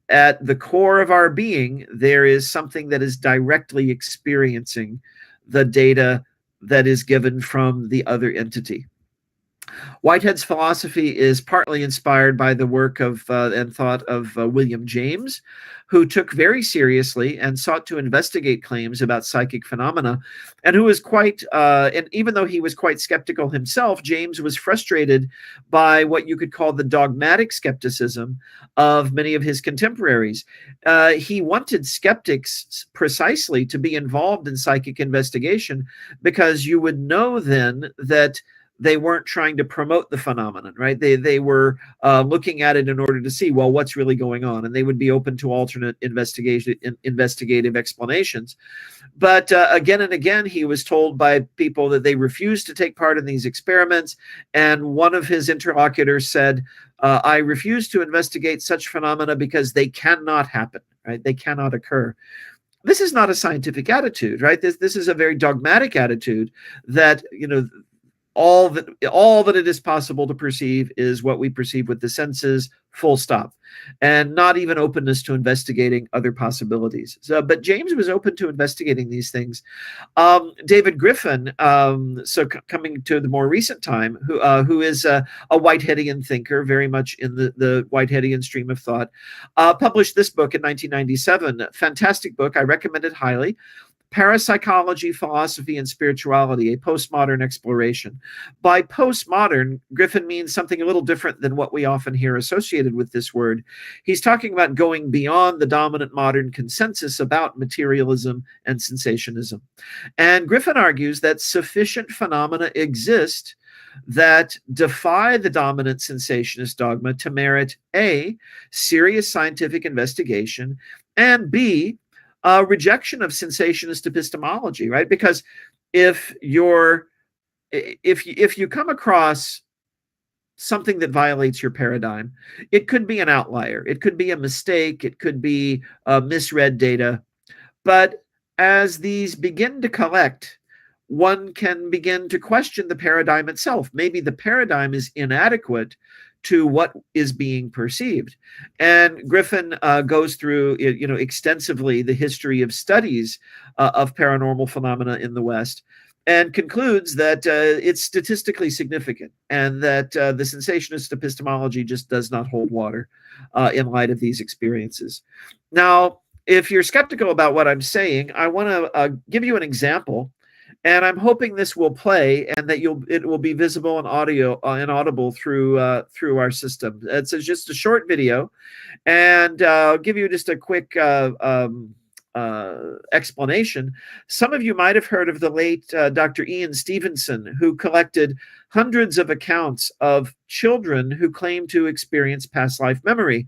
at the core of our being, there is something that is directly experiencing the data that is given from the other entity. Whitehead's philosophy is partly inspired by the work of and thought of William James, who took very seriously and sought to investigate claims about psychic phenomena, and who was and even though he was quite skeptical himself, James was frustrated by what you could call the dogmatic skepticism of many of his contemporaries. He wanted skeptics precisely to be involved in psychic investigation because you would know then that they weren't trying to promote the phenomenon, right? They were looking at it in order to see, well, what's really going on, and they would be open to alternate investigative explanations. But again and again, he was told by people that they refused to take part in these experiments, and one of his interlocutors said, I refuse to investigate such phenomena because they cannot happen, right? They cannot occur. this is not a scientific attitude, right? This is a very dogmatic attitude that, all that it is possible to perceive is what we perceive with the senses, full stop, and not even openness to investigating other possibilities. But James was open to investigating these things. David Griffin, coming to the more recent time, who is a Whiteheadian thinker, very much in the Whiteheadian stream of thought, published this book in 1997. Fantastic book. I recommend it highly. Parapsychology, Philosophy, and Spirituality, a Postmodern Exploration. By postmodern, Griffin means something a little different than what we often hear associated with this word. He's talking about going beyond the dominant modern consensus about materialism and sensationism. And Griffin argues that sufficient phenomena exist that defy the dominant sensationist dogma to merit A, serious scientific investigation, and B, rejection of sensationist epistemology, right? Because if you come across something that violates your paradigm, it could be an outlier, it could be a mistake, it could be misread data. But as these begin to collect, one can begin to question the paradigm itself. Maybe the paradigm is inadequate to what is being perceived. And Griffin goes through, extensively the history of studies of paranormal phenomena in the West, and concludes that it's statistically significant, and that the sensationist epistemology just does not hold water in light of these experiences. Now, if you're skeptical about what I'm saying, I want to give you an example. And I'm hoping this will play, and that it will be visible and audible through our system. It's just a short video, and I'll give you just a quick explanation. Some of you might have heard of the late Dr. Ian Stevenson, who collected hundreds of accounts of children who claimed to experience past life memory.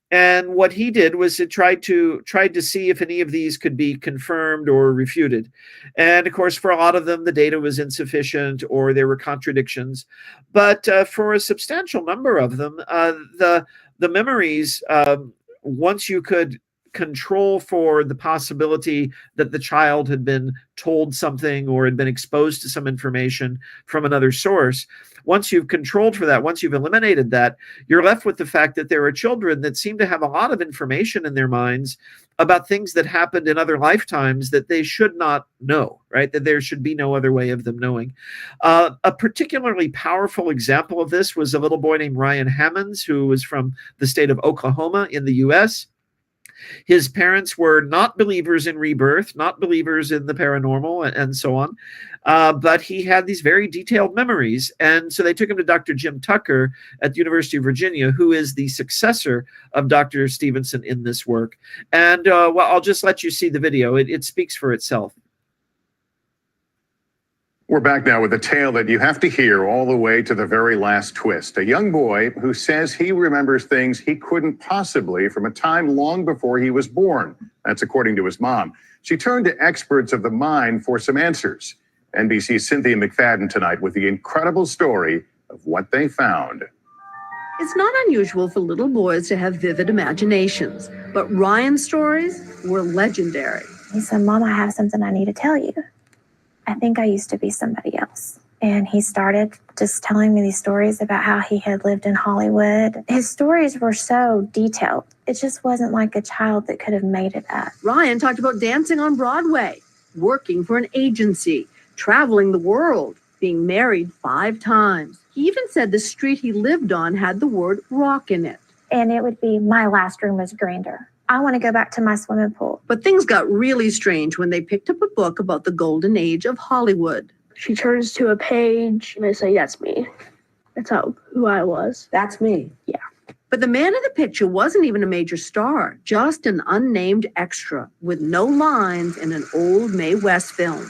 And what he did was to tried to see if any of these could be confirmed or refuted. And of course, for a lot of them, the data was insufficient or there were contradictions. But for a substantial number of them, the memories, once you could control for the possibility that the child had been told something or had been exposed to some information from another source, once you've controlled for that, once you've eliminated that, you're left with the fact that there are children that seem to have a lot of information in their minds about things that happened in other lifetimes that they should not know, right? That there should be no other way of them knowing. A particularly powerful example of this was a little boy named Ryan Hammonds, who was from the state of Oklahoma in the US. His parents were not believers in rebirth, not believers in the paranormal, and so on. But he had these very detailed memories. And so they took him to Dr. Jim Tucker at the University of Virginia, who is the successor of Dr. Stevenson in this work. And well, I'll just let you see the video. It speaks for itself. We're back now with a tale that you have to hear all the way to the very last twist. A young boy who says he remembers things he couldn't possibly from a time long before he was born. That's according to his mom. She turned to experts of the mind for some answers. NBC's Cynthia McFadden tonight with the incredible story of what they found. It's not unusual for little boys to have vivid imaginations, but Ryan's stories were legendary. He said, "Mom, I have something I need to tell you. I think I used to be somebody else." And he started just telling me these stories about how he had lived in Hollywood. His stories were so detailed. It just wasn't like a child that could have made it up. Ryan talked about dancing on Broadway, working for an agency, traveling the world, being married 5 times. He even said the street he lived on had the word rock in it. And it would be, "My last room was grander. I want to go back to my swimming pool." But things got really strange when they picked up a book about the golden age of Hollywood. She turns to a page and I say, "That's me. That's who I was. That's me." Yeah. But the man in the picture wasn't even a major star, just an unnamed extra with no lines in an old Mae West film.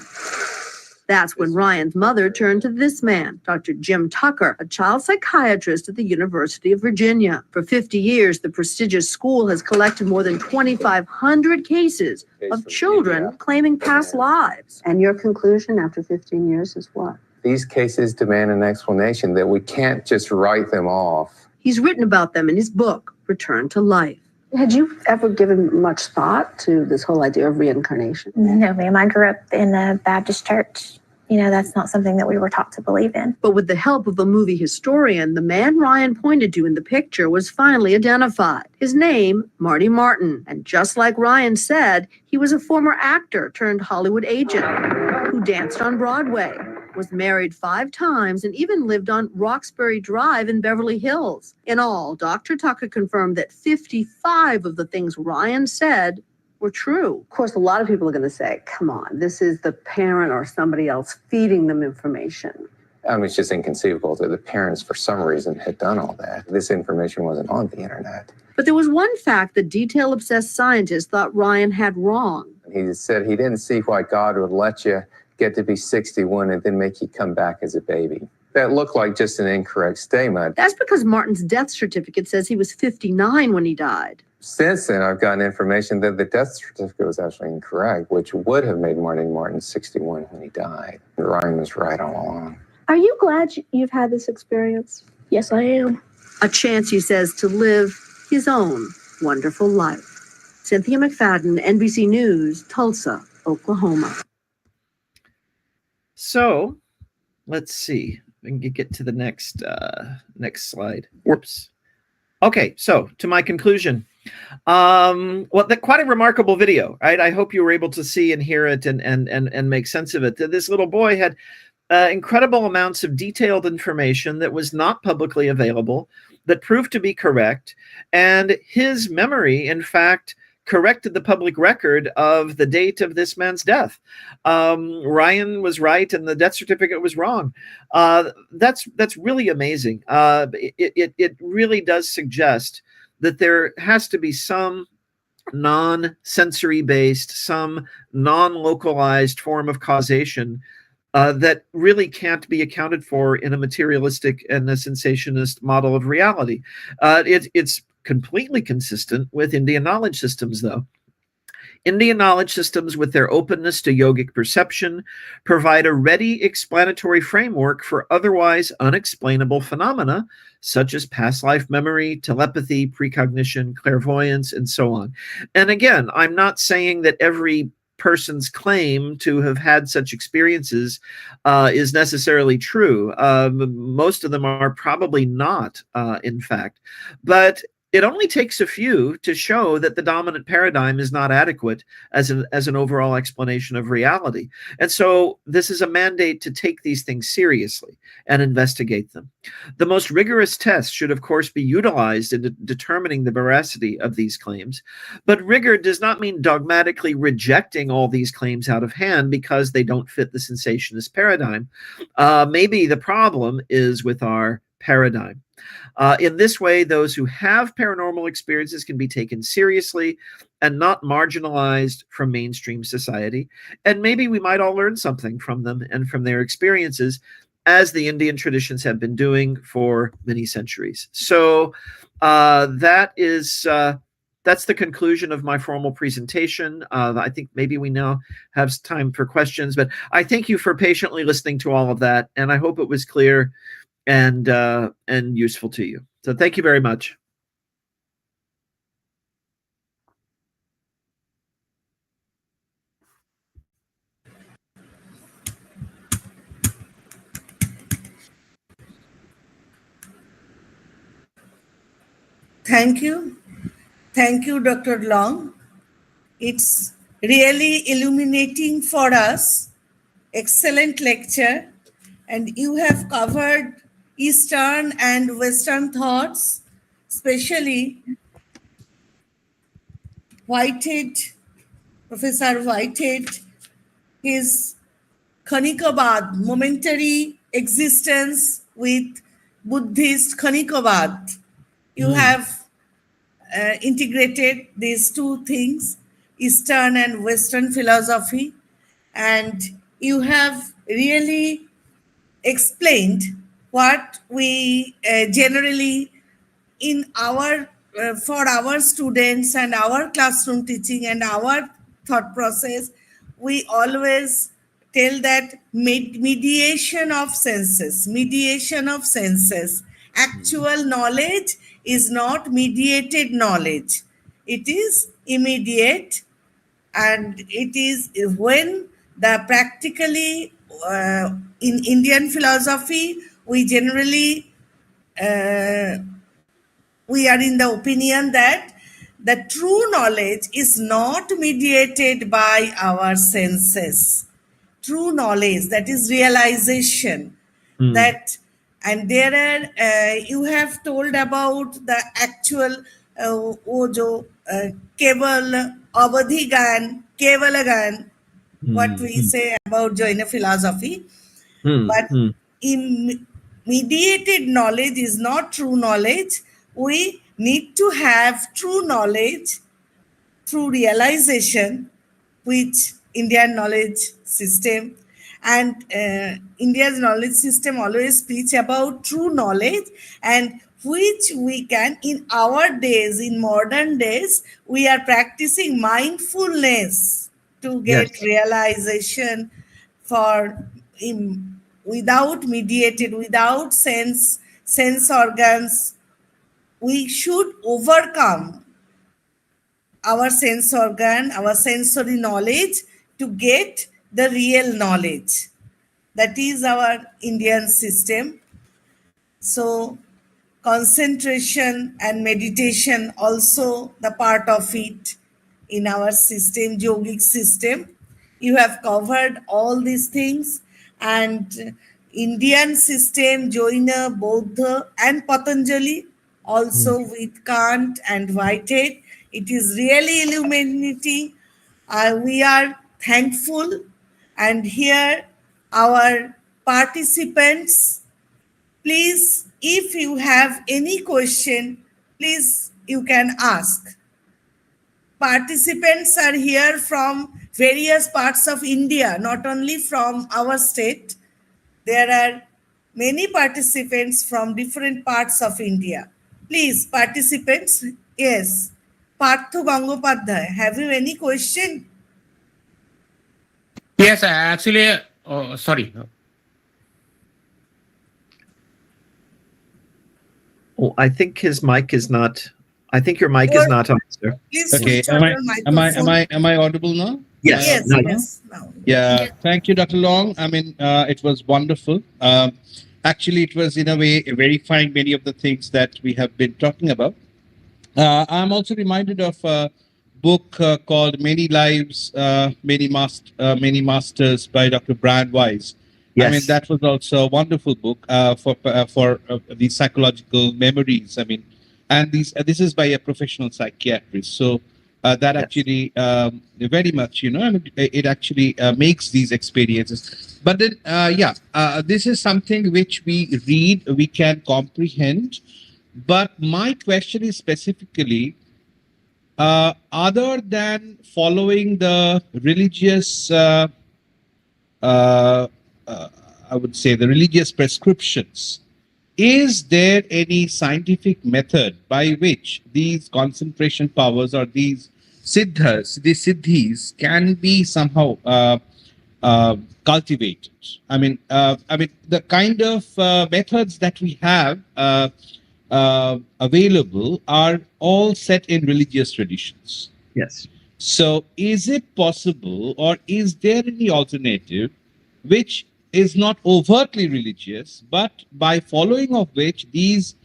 That's when Ryan's mother turned to this man, Dr. Jim Tucker, a child psychiatrist at the University of Virginia. For 50 years, the prestigious school has collected more than 2,500 cases of children claiming past lives. And your conclusion after 15 years is what? These cases demand an explanation, that we can't just write them off. He's written about them in his book, Return to Life. Had you ever given much thought to this whole idea of reincarnation? No, ma'am. I grew up in a Baptist church. That's not something that we were taught to believe in. But with the help of a movie historian, the man Ryan pointed to in the picture was finally identified. His name, Marty Martin. And just like Ryan said, he was a former actor turned Hollywood agent who danced on Broadway, was married 5 times, and even lived on Roxbury Drive in Beverly Hills. In all, Dr. Tucker confirmed that 55 of the things Ryan said were true. Of course, a lot of people are going to say, come on, this is the parent or somebody else feeding them information. I mean, it's just inconceivable that the parents, for some reason, had done all that. This information wasn't on the internet. But there was one fact the detail-obsessed scientist thought Ryan had wrong. He said he didn't see why God would let you get to be 61 and then make you come back as a baby. That looked like just an incorrect statement. That's because Martin's death certificate says he was 59 when he died. Since then, I've gotten information that the death certificate was actually incorrect, which would have made Martin 61 when he died. Ryan was right all along. Are you glad you've had this experience? Yes, I am. A chance, he says, to live his own wonderful life. Cynthia McFadden, NBC News, Tulsa, Oklahoma. So, let's see. We can get to the next slide. Whoops. Okay, so to my conclusion. Quite a remarkable video, right? I hope you were able to see and hear it and make sense of it. This little boy had incredible amounts of detailed information that was not publicly available, that proved to be correct, and his memory, in fact, corrected the public record of the date of this man's death. Ryan was right and the death certificate was wrong. That's really amazing. It really does suggest that there has to be some non-sensory based, some non-localized form of causation that really can't be accounted for in a materialistic and a sensationist model of reality. It's completely consistent with Indian knowledge systems, though. Indian knowledge systems, with their openness to yogic perception, provide a ready explanatory framework for otherwise unexplainable phenomena, such as past life memory, telepathy, precognition, clairvoyance, and so on. And again, I'm not saying that every person's claim to have had such experiences is necessarily true. Most of them are probably not, in fact. But it only takes a few to show that the dominant paradigm is not adequate as an overall explanation of reality. And so this is a mandate to take these things seriously and investigate them. The most rigorous tests should, of course, be utilized in determining the veracity of these claims. But rigor does not mean dogmatically rejecting all these claims out of hand because they don't fit the sensationist paradigm. Maybe the problem is with our paradigm. In this way, those who have paranormal experiences can be taken seriously and not marginalized from mainstream society. And maybe we might all learn something from them and from their experiences, as the Indian traditions have been doing for many centuries. So that's the conclusion of my formal presentation. I think maybe we now have time for questions, but I thank you for patiently listening to all of that, and I hope it was clear and useful to you. So thank you very much. Thank you. Thank you, Dr. Long. It's really illuminating for us. Excellent lecture. And you have covered Eastern and Western thoughts, especially Whitehead, Professor Whitehead, his Khanikabad, momentary existence with Buddhist Khanikabad. You have integrated these two things, Eastern and Western philosophy, and you have really explained what we generally in our for our students and our classroom teaching and our thought process, we always tell that mediation of senses. Actual knowledge is not mediated knowledge. it is immediate, and it is when the practically in Indian philosophy, we generally we are in the opinion that the true knowledge is not mediated by our senses. True knowledge, that is realization, that, and there are you have told about the actual वो जो केवल अवधि ज्ञान केवल ज्ञान, what we say about Jaina philosophy. But mediated knowledge is not true knowledge. We need to have true knowledge through realization, which Indian knowledge system and India's knowledge system always preach about true knowledge, and which we can in our days, in modern days, we are practicing mindfulness to get realization for without mediated, without sense organs. We should overcome our sense organ, our sensory knowledge to get the real knowledge. That is our Indian system. So concentration and meditation also the part of it in our system, yogic system. You have covered all these things, and Indian system, Jaina, Buddha and Patanjali, also with Kant and Whitehead. It is really illuminating. We are thankful, and here our participants, please, if you have any question, please you can ask. Participants are here from various parts of India, not only from our state. There are many participants from different parts of India. Please, participants, yes. Parthu Gangopadhyay, have you any question? Yes, actually, sorry. Oh, I think his mic is not. I think your mic is not on, sir. Please Okay, switch on your microphone. am I audible now? Yes. Yes. Now. Yeah, thank you, Dr. Long. I mean, it was wonderful. Actually, it was in a way verifying many of the things that we have been talking about. I'm also reminded of a book called Many Lives, Many Masters by Dr. Brian Weiss. I mean, that was also a wonderful book for these psychological memories. I mean, and this is by a professional psychiatrist. So that actually very much, I mean, it actually makes these experiences. But then, this is something which we read, we can comprehend. But my question is specifically, other than following the religious, I would say the religious prescriptions, is there any scientific method by which these concentration powers or these siddhis can be somehow cultivated? I mean, the kind of methods that we have available are all set in religious traditions. Yes. So, is it possible, or is there any alternative which is not overtly religious, but by following of which these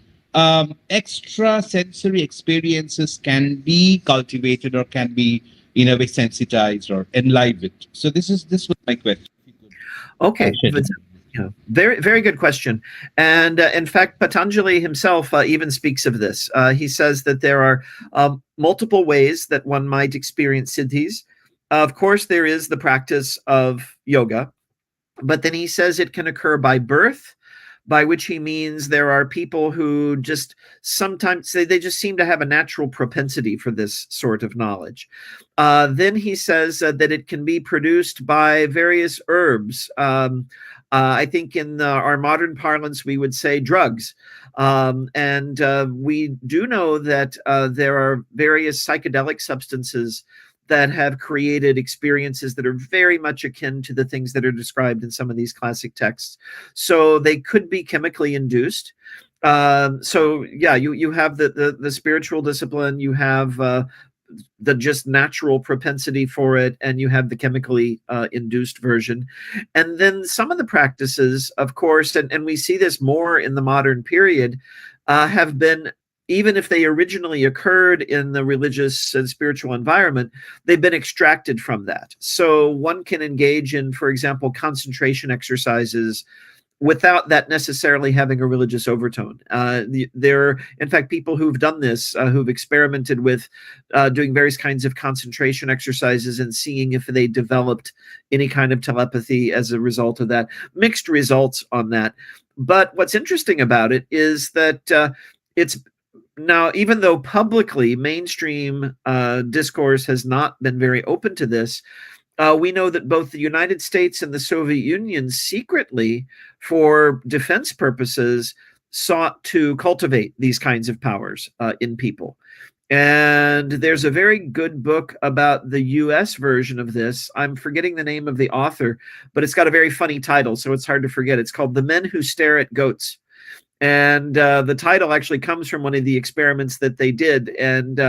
extra sensory experiences can be cultivated or can be in a way sensitized or enlivened? So this was my question. Okay. Yeah, very, very good question. And in fact, Patanjali himself even speaks of this. He says that there are multiple ways that one might experience siddhis. Of course, there is the practice of yoga, but then he says it can occur by birth, by which he means there are people who just sometimes they just seem to have a natural propensity for this sort of knowledge. Then he says that it can be produced by various herbs. I think in our modern parlance, we would say drugs. And we do know that there are various psychedelic substances that have created experiences that are very much akin to the things that are described in some of these classic texts. So they could be chemically induced. So yeah, you have the spiritual discipline, you have the just natural propensity for it, and you have the chemically induced version. And then some of the practices, of course, and we see this more in the modern period, have been, even if they originally occurred in the religious and spiritual environment, they've been extracted from that. So one can engage in, for example, concentration exercises without that necessarily having a religious overtone. There are, in fact, people who've done this, who've experimented with doing various kinds of concentration exercises and seeing if they developed any kind of telepathy as a result of that. Mixed results on that. But what's interesting about it is that it's now, even though publicly mainstream discourse has not been very open to this, we know that both the United States and the Soviet Union secretly, for defense purposes, sought to cultivate these kinds of powers in people. And there's a very good book about the US version of this. I'm forgetting the name of the author, but it's got a very funny title, so it's hard to forget. It's called The Men Who Stare at Goats. And the title actually comes from one of the experiments that they did. And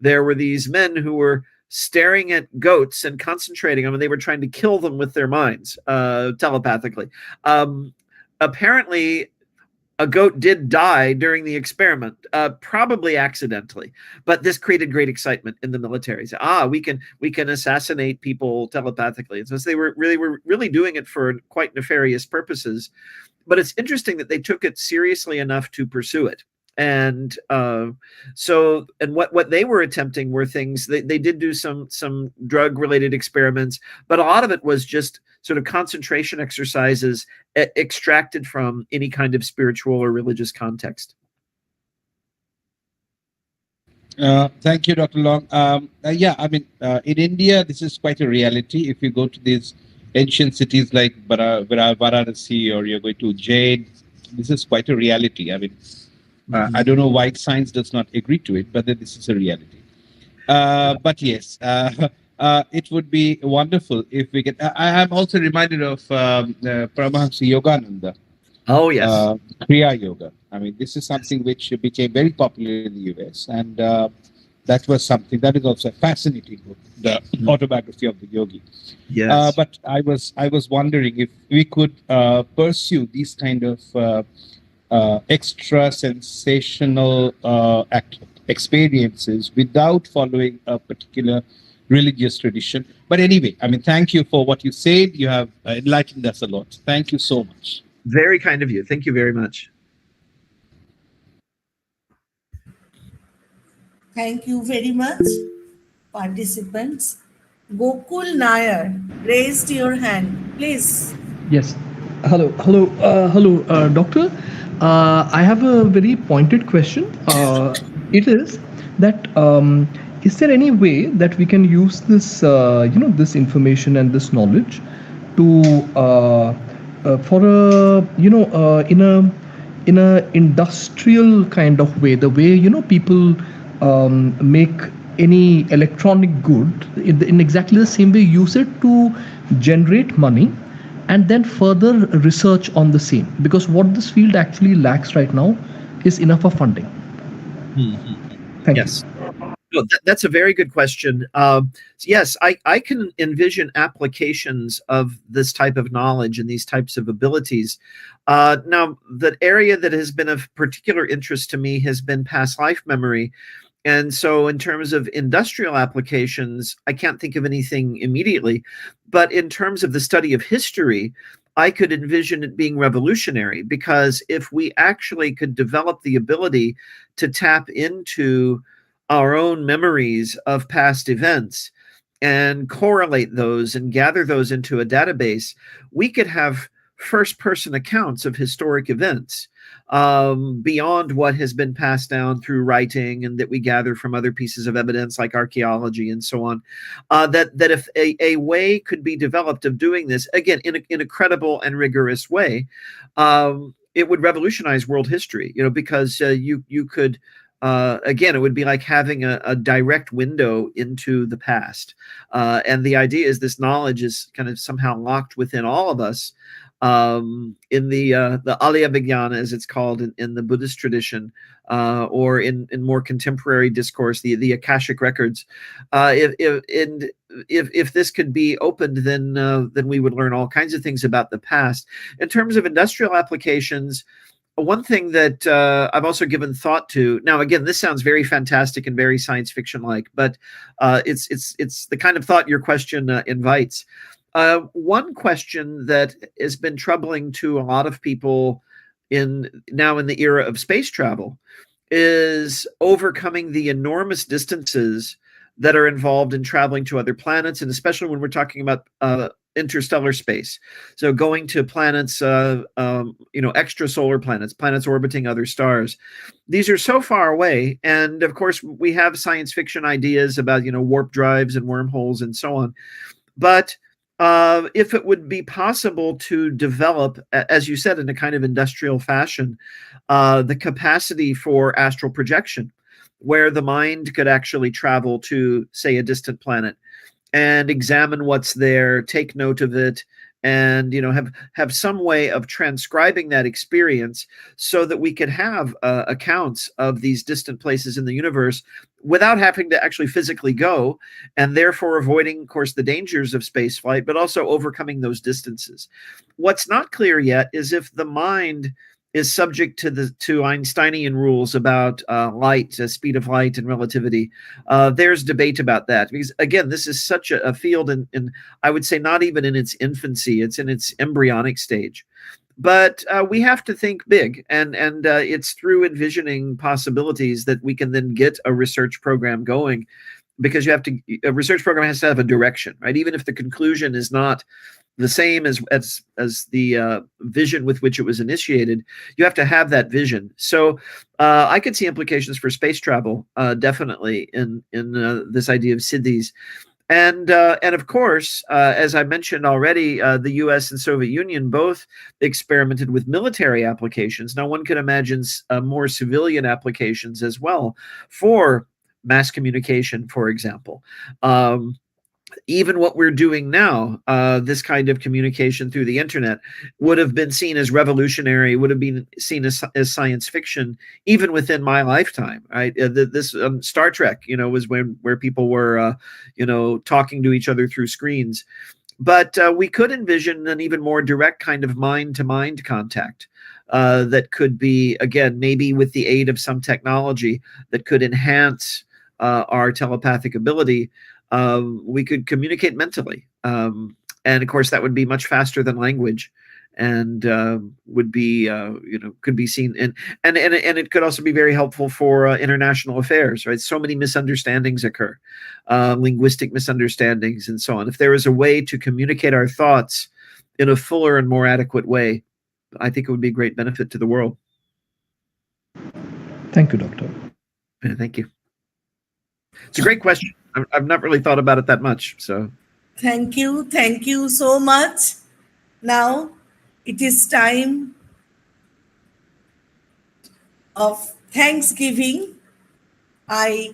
there were these men who were staring at goats and concentrating on them, and they were trying to kill them with their minds telepathically. Apparently, a goat did die during the experiment, probably accidentally, but this created great excitement in the military. So, we can assassinate people telepathically. And so they were really doing it for quite nefarious purposes. But it's interesting that they took it seriously enough to pursue it. And what they were attempting were things, they did do some drug related experiments, but a lot of it was just sort of concentration exercises extracted from any kind of spiritual or religious context. Thank you, Dr. Long. In India, this is quite a reality. If you go to these ancient cities like Varanasi, or you're going to Jain, this is quite a reality. I don't know why science does not agree to it, but this is a reality. But yes, it would be wonderful if we can. I am also reminded of Paramahansa Yogananda. Oh, yes. Kriya Yoga. This is something which became very popular in the US, and that was something that is also a fascinating book, the autobiography of the yogi. Yes. But I was wondering if we could pursue these kind of extra sensational experiences without following a particular religious tradition. But anyway, thank you for what you said. You have enlightened us a lot. Thank you so much. Very kind of you. Thank you very much. Thank you very much, participants. Gokul Nair raised your hand. Please. Yes. Hello, doctor. I have a very pointed question. It is that is there any way that we can use this, this information and this knowledge to for a in a industrial kind of way, the way people make any electronic good in exactly the same way, use it to generate money and then further research on the same, because what this field actually lacks right now is enough of funding. Thank you. No, that's a very good question. Yes, I can envision applications of this type of knowledge and these types of abilities. Now, the area that has been of particular interest to me has been past life memory. And so in terms of industrial applications, I can't think of anything immediately. But in terms of the study of history, I could envision it being revolutionary, because if we actually could develop the ability to tap into our own memories of past events and correlate those and gather those into a database, we could have first-person accounts of historic events beyond what has been passed down through writing and that we gather from other pieces of evidence like archaeology and so on. That if a way could be developed of doing this, again, in a credible and rigorous way, it would revolutionize world history, because you could, again, it would be like having a direct window into the past. And the idea is this knowledge is kind of somehow locked within all of us. in the Alaya Vijnana, as it's called in the Buddhist tradition, or in more contemporary discourse, the Akashic records. If this could be opened, then we would learn all kinds of things about the past. In terms of industrial applications, one thing that I've also given thought to. Now, again, this sounds very fantastic and very science fiction like, but it's the kind of thought your question invites. One question that has been troubling to a lot of people in the era of space travel is overcoming the enormous distances that are involved in traveling to other planets, and especially when we're talking about interstellar space. So going to planets, extrasolar planets, planets orbiting other stars. These are so far away, and of course we have science fiction ideas about warp drives and wormholes and so on. But if it would be possible to develop, as you said, in a kind of industrial fashion, the capacity for astral projection, where the mind could actually travel to, say, a distant planet and examine what's there, take note of it, and have some way of transcribing that experience so that we could have accounts of these distant places in the universe without having to actually physically go, and therefore avoiding, of course, the dangers of space flight, but also overcoming those distances. What's not clear yet is if the mind is subject to Einsteinian rules about light, speed of light, and relativity. There's debate about that because, again, this is such a field, and I would say not even in its infancy; it's in its embryonic stage. But we have to think big, and it's through envisioning possibilities that we can then get a research program going. Because a research program has to have a direction, right? Even if the conclusion is not the same as the vision with which it was initiated, you have to have that vision. So I could see implications for space travel definitely in this idea of siddhis. And of course, as I mentioned already, the U.S. and Soviet Union both experimented with military applications. Now, one could imagine more civilian applications as well for mass communication, for example. Even what we're doing now, this kind of communication through the internet, would have been seen as revolutionary, would have been seen as science fiction, even within my lifetime. Right? This Star Trek, was where people were, talking to each other through screens. But we could envision an even more direct kind of mind-to-mind contact that could be, again, maybe with the aid of some technology that could enhance our telepathic ability. We could communicate mentally. And of course, that would be much faster than language, and would be, could be seen. And it could also be very helpful for international affairs, right? So many misunderstandings occur, linguistic misunderstandings and so on. If there is a way to communicate our thoughts in a fuller and more adequate way, I think it would be a great benefit to the world. Thank you, Doctor. Yeah, thank you. It's a great question. I've not really thought about it that much. So, thank you so much. Now it is time of Thanksgiving. I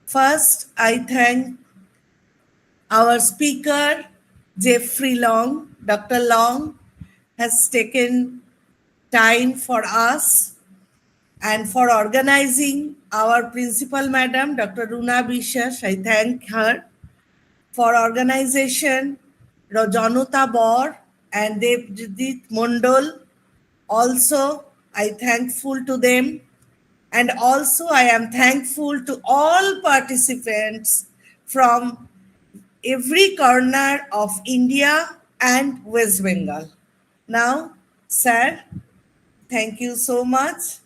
thank our speaker, Jeffrey Long. Dr. Long has taken time for us and for organizing. Our principal madam, Dr. Runa Biswas, I thank her for organization. Rajanuta Bor and Devjit Mondol, also I thankful to them. And also I am thankful to all participants from every corner of India and West Bengal. Now, sir, thank you so much.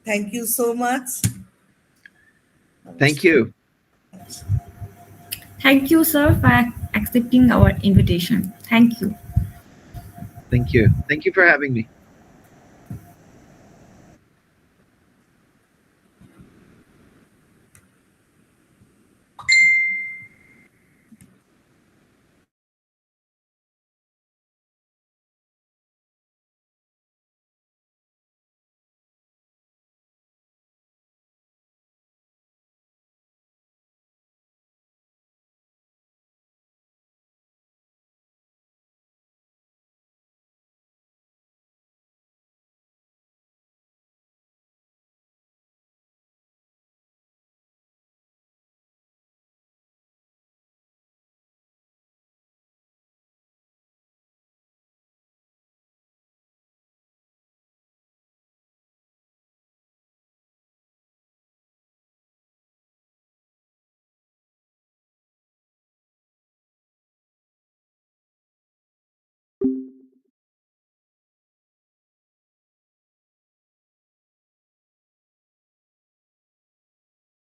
Thank you so much. Thank you. Thank you, sir, for accepting our invitation. Thank you. Thank you. Thank you for having me.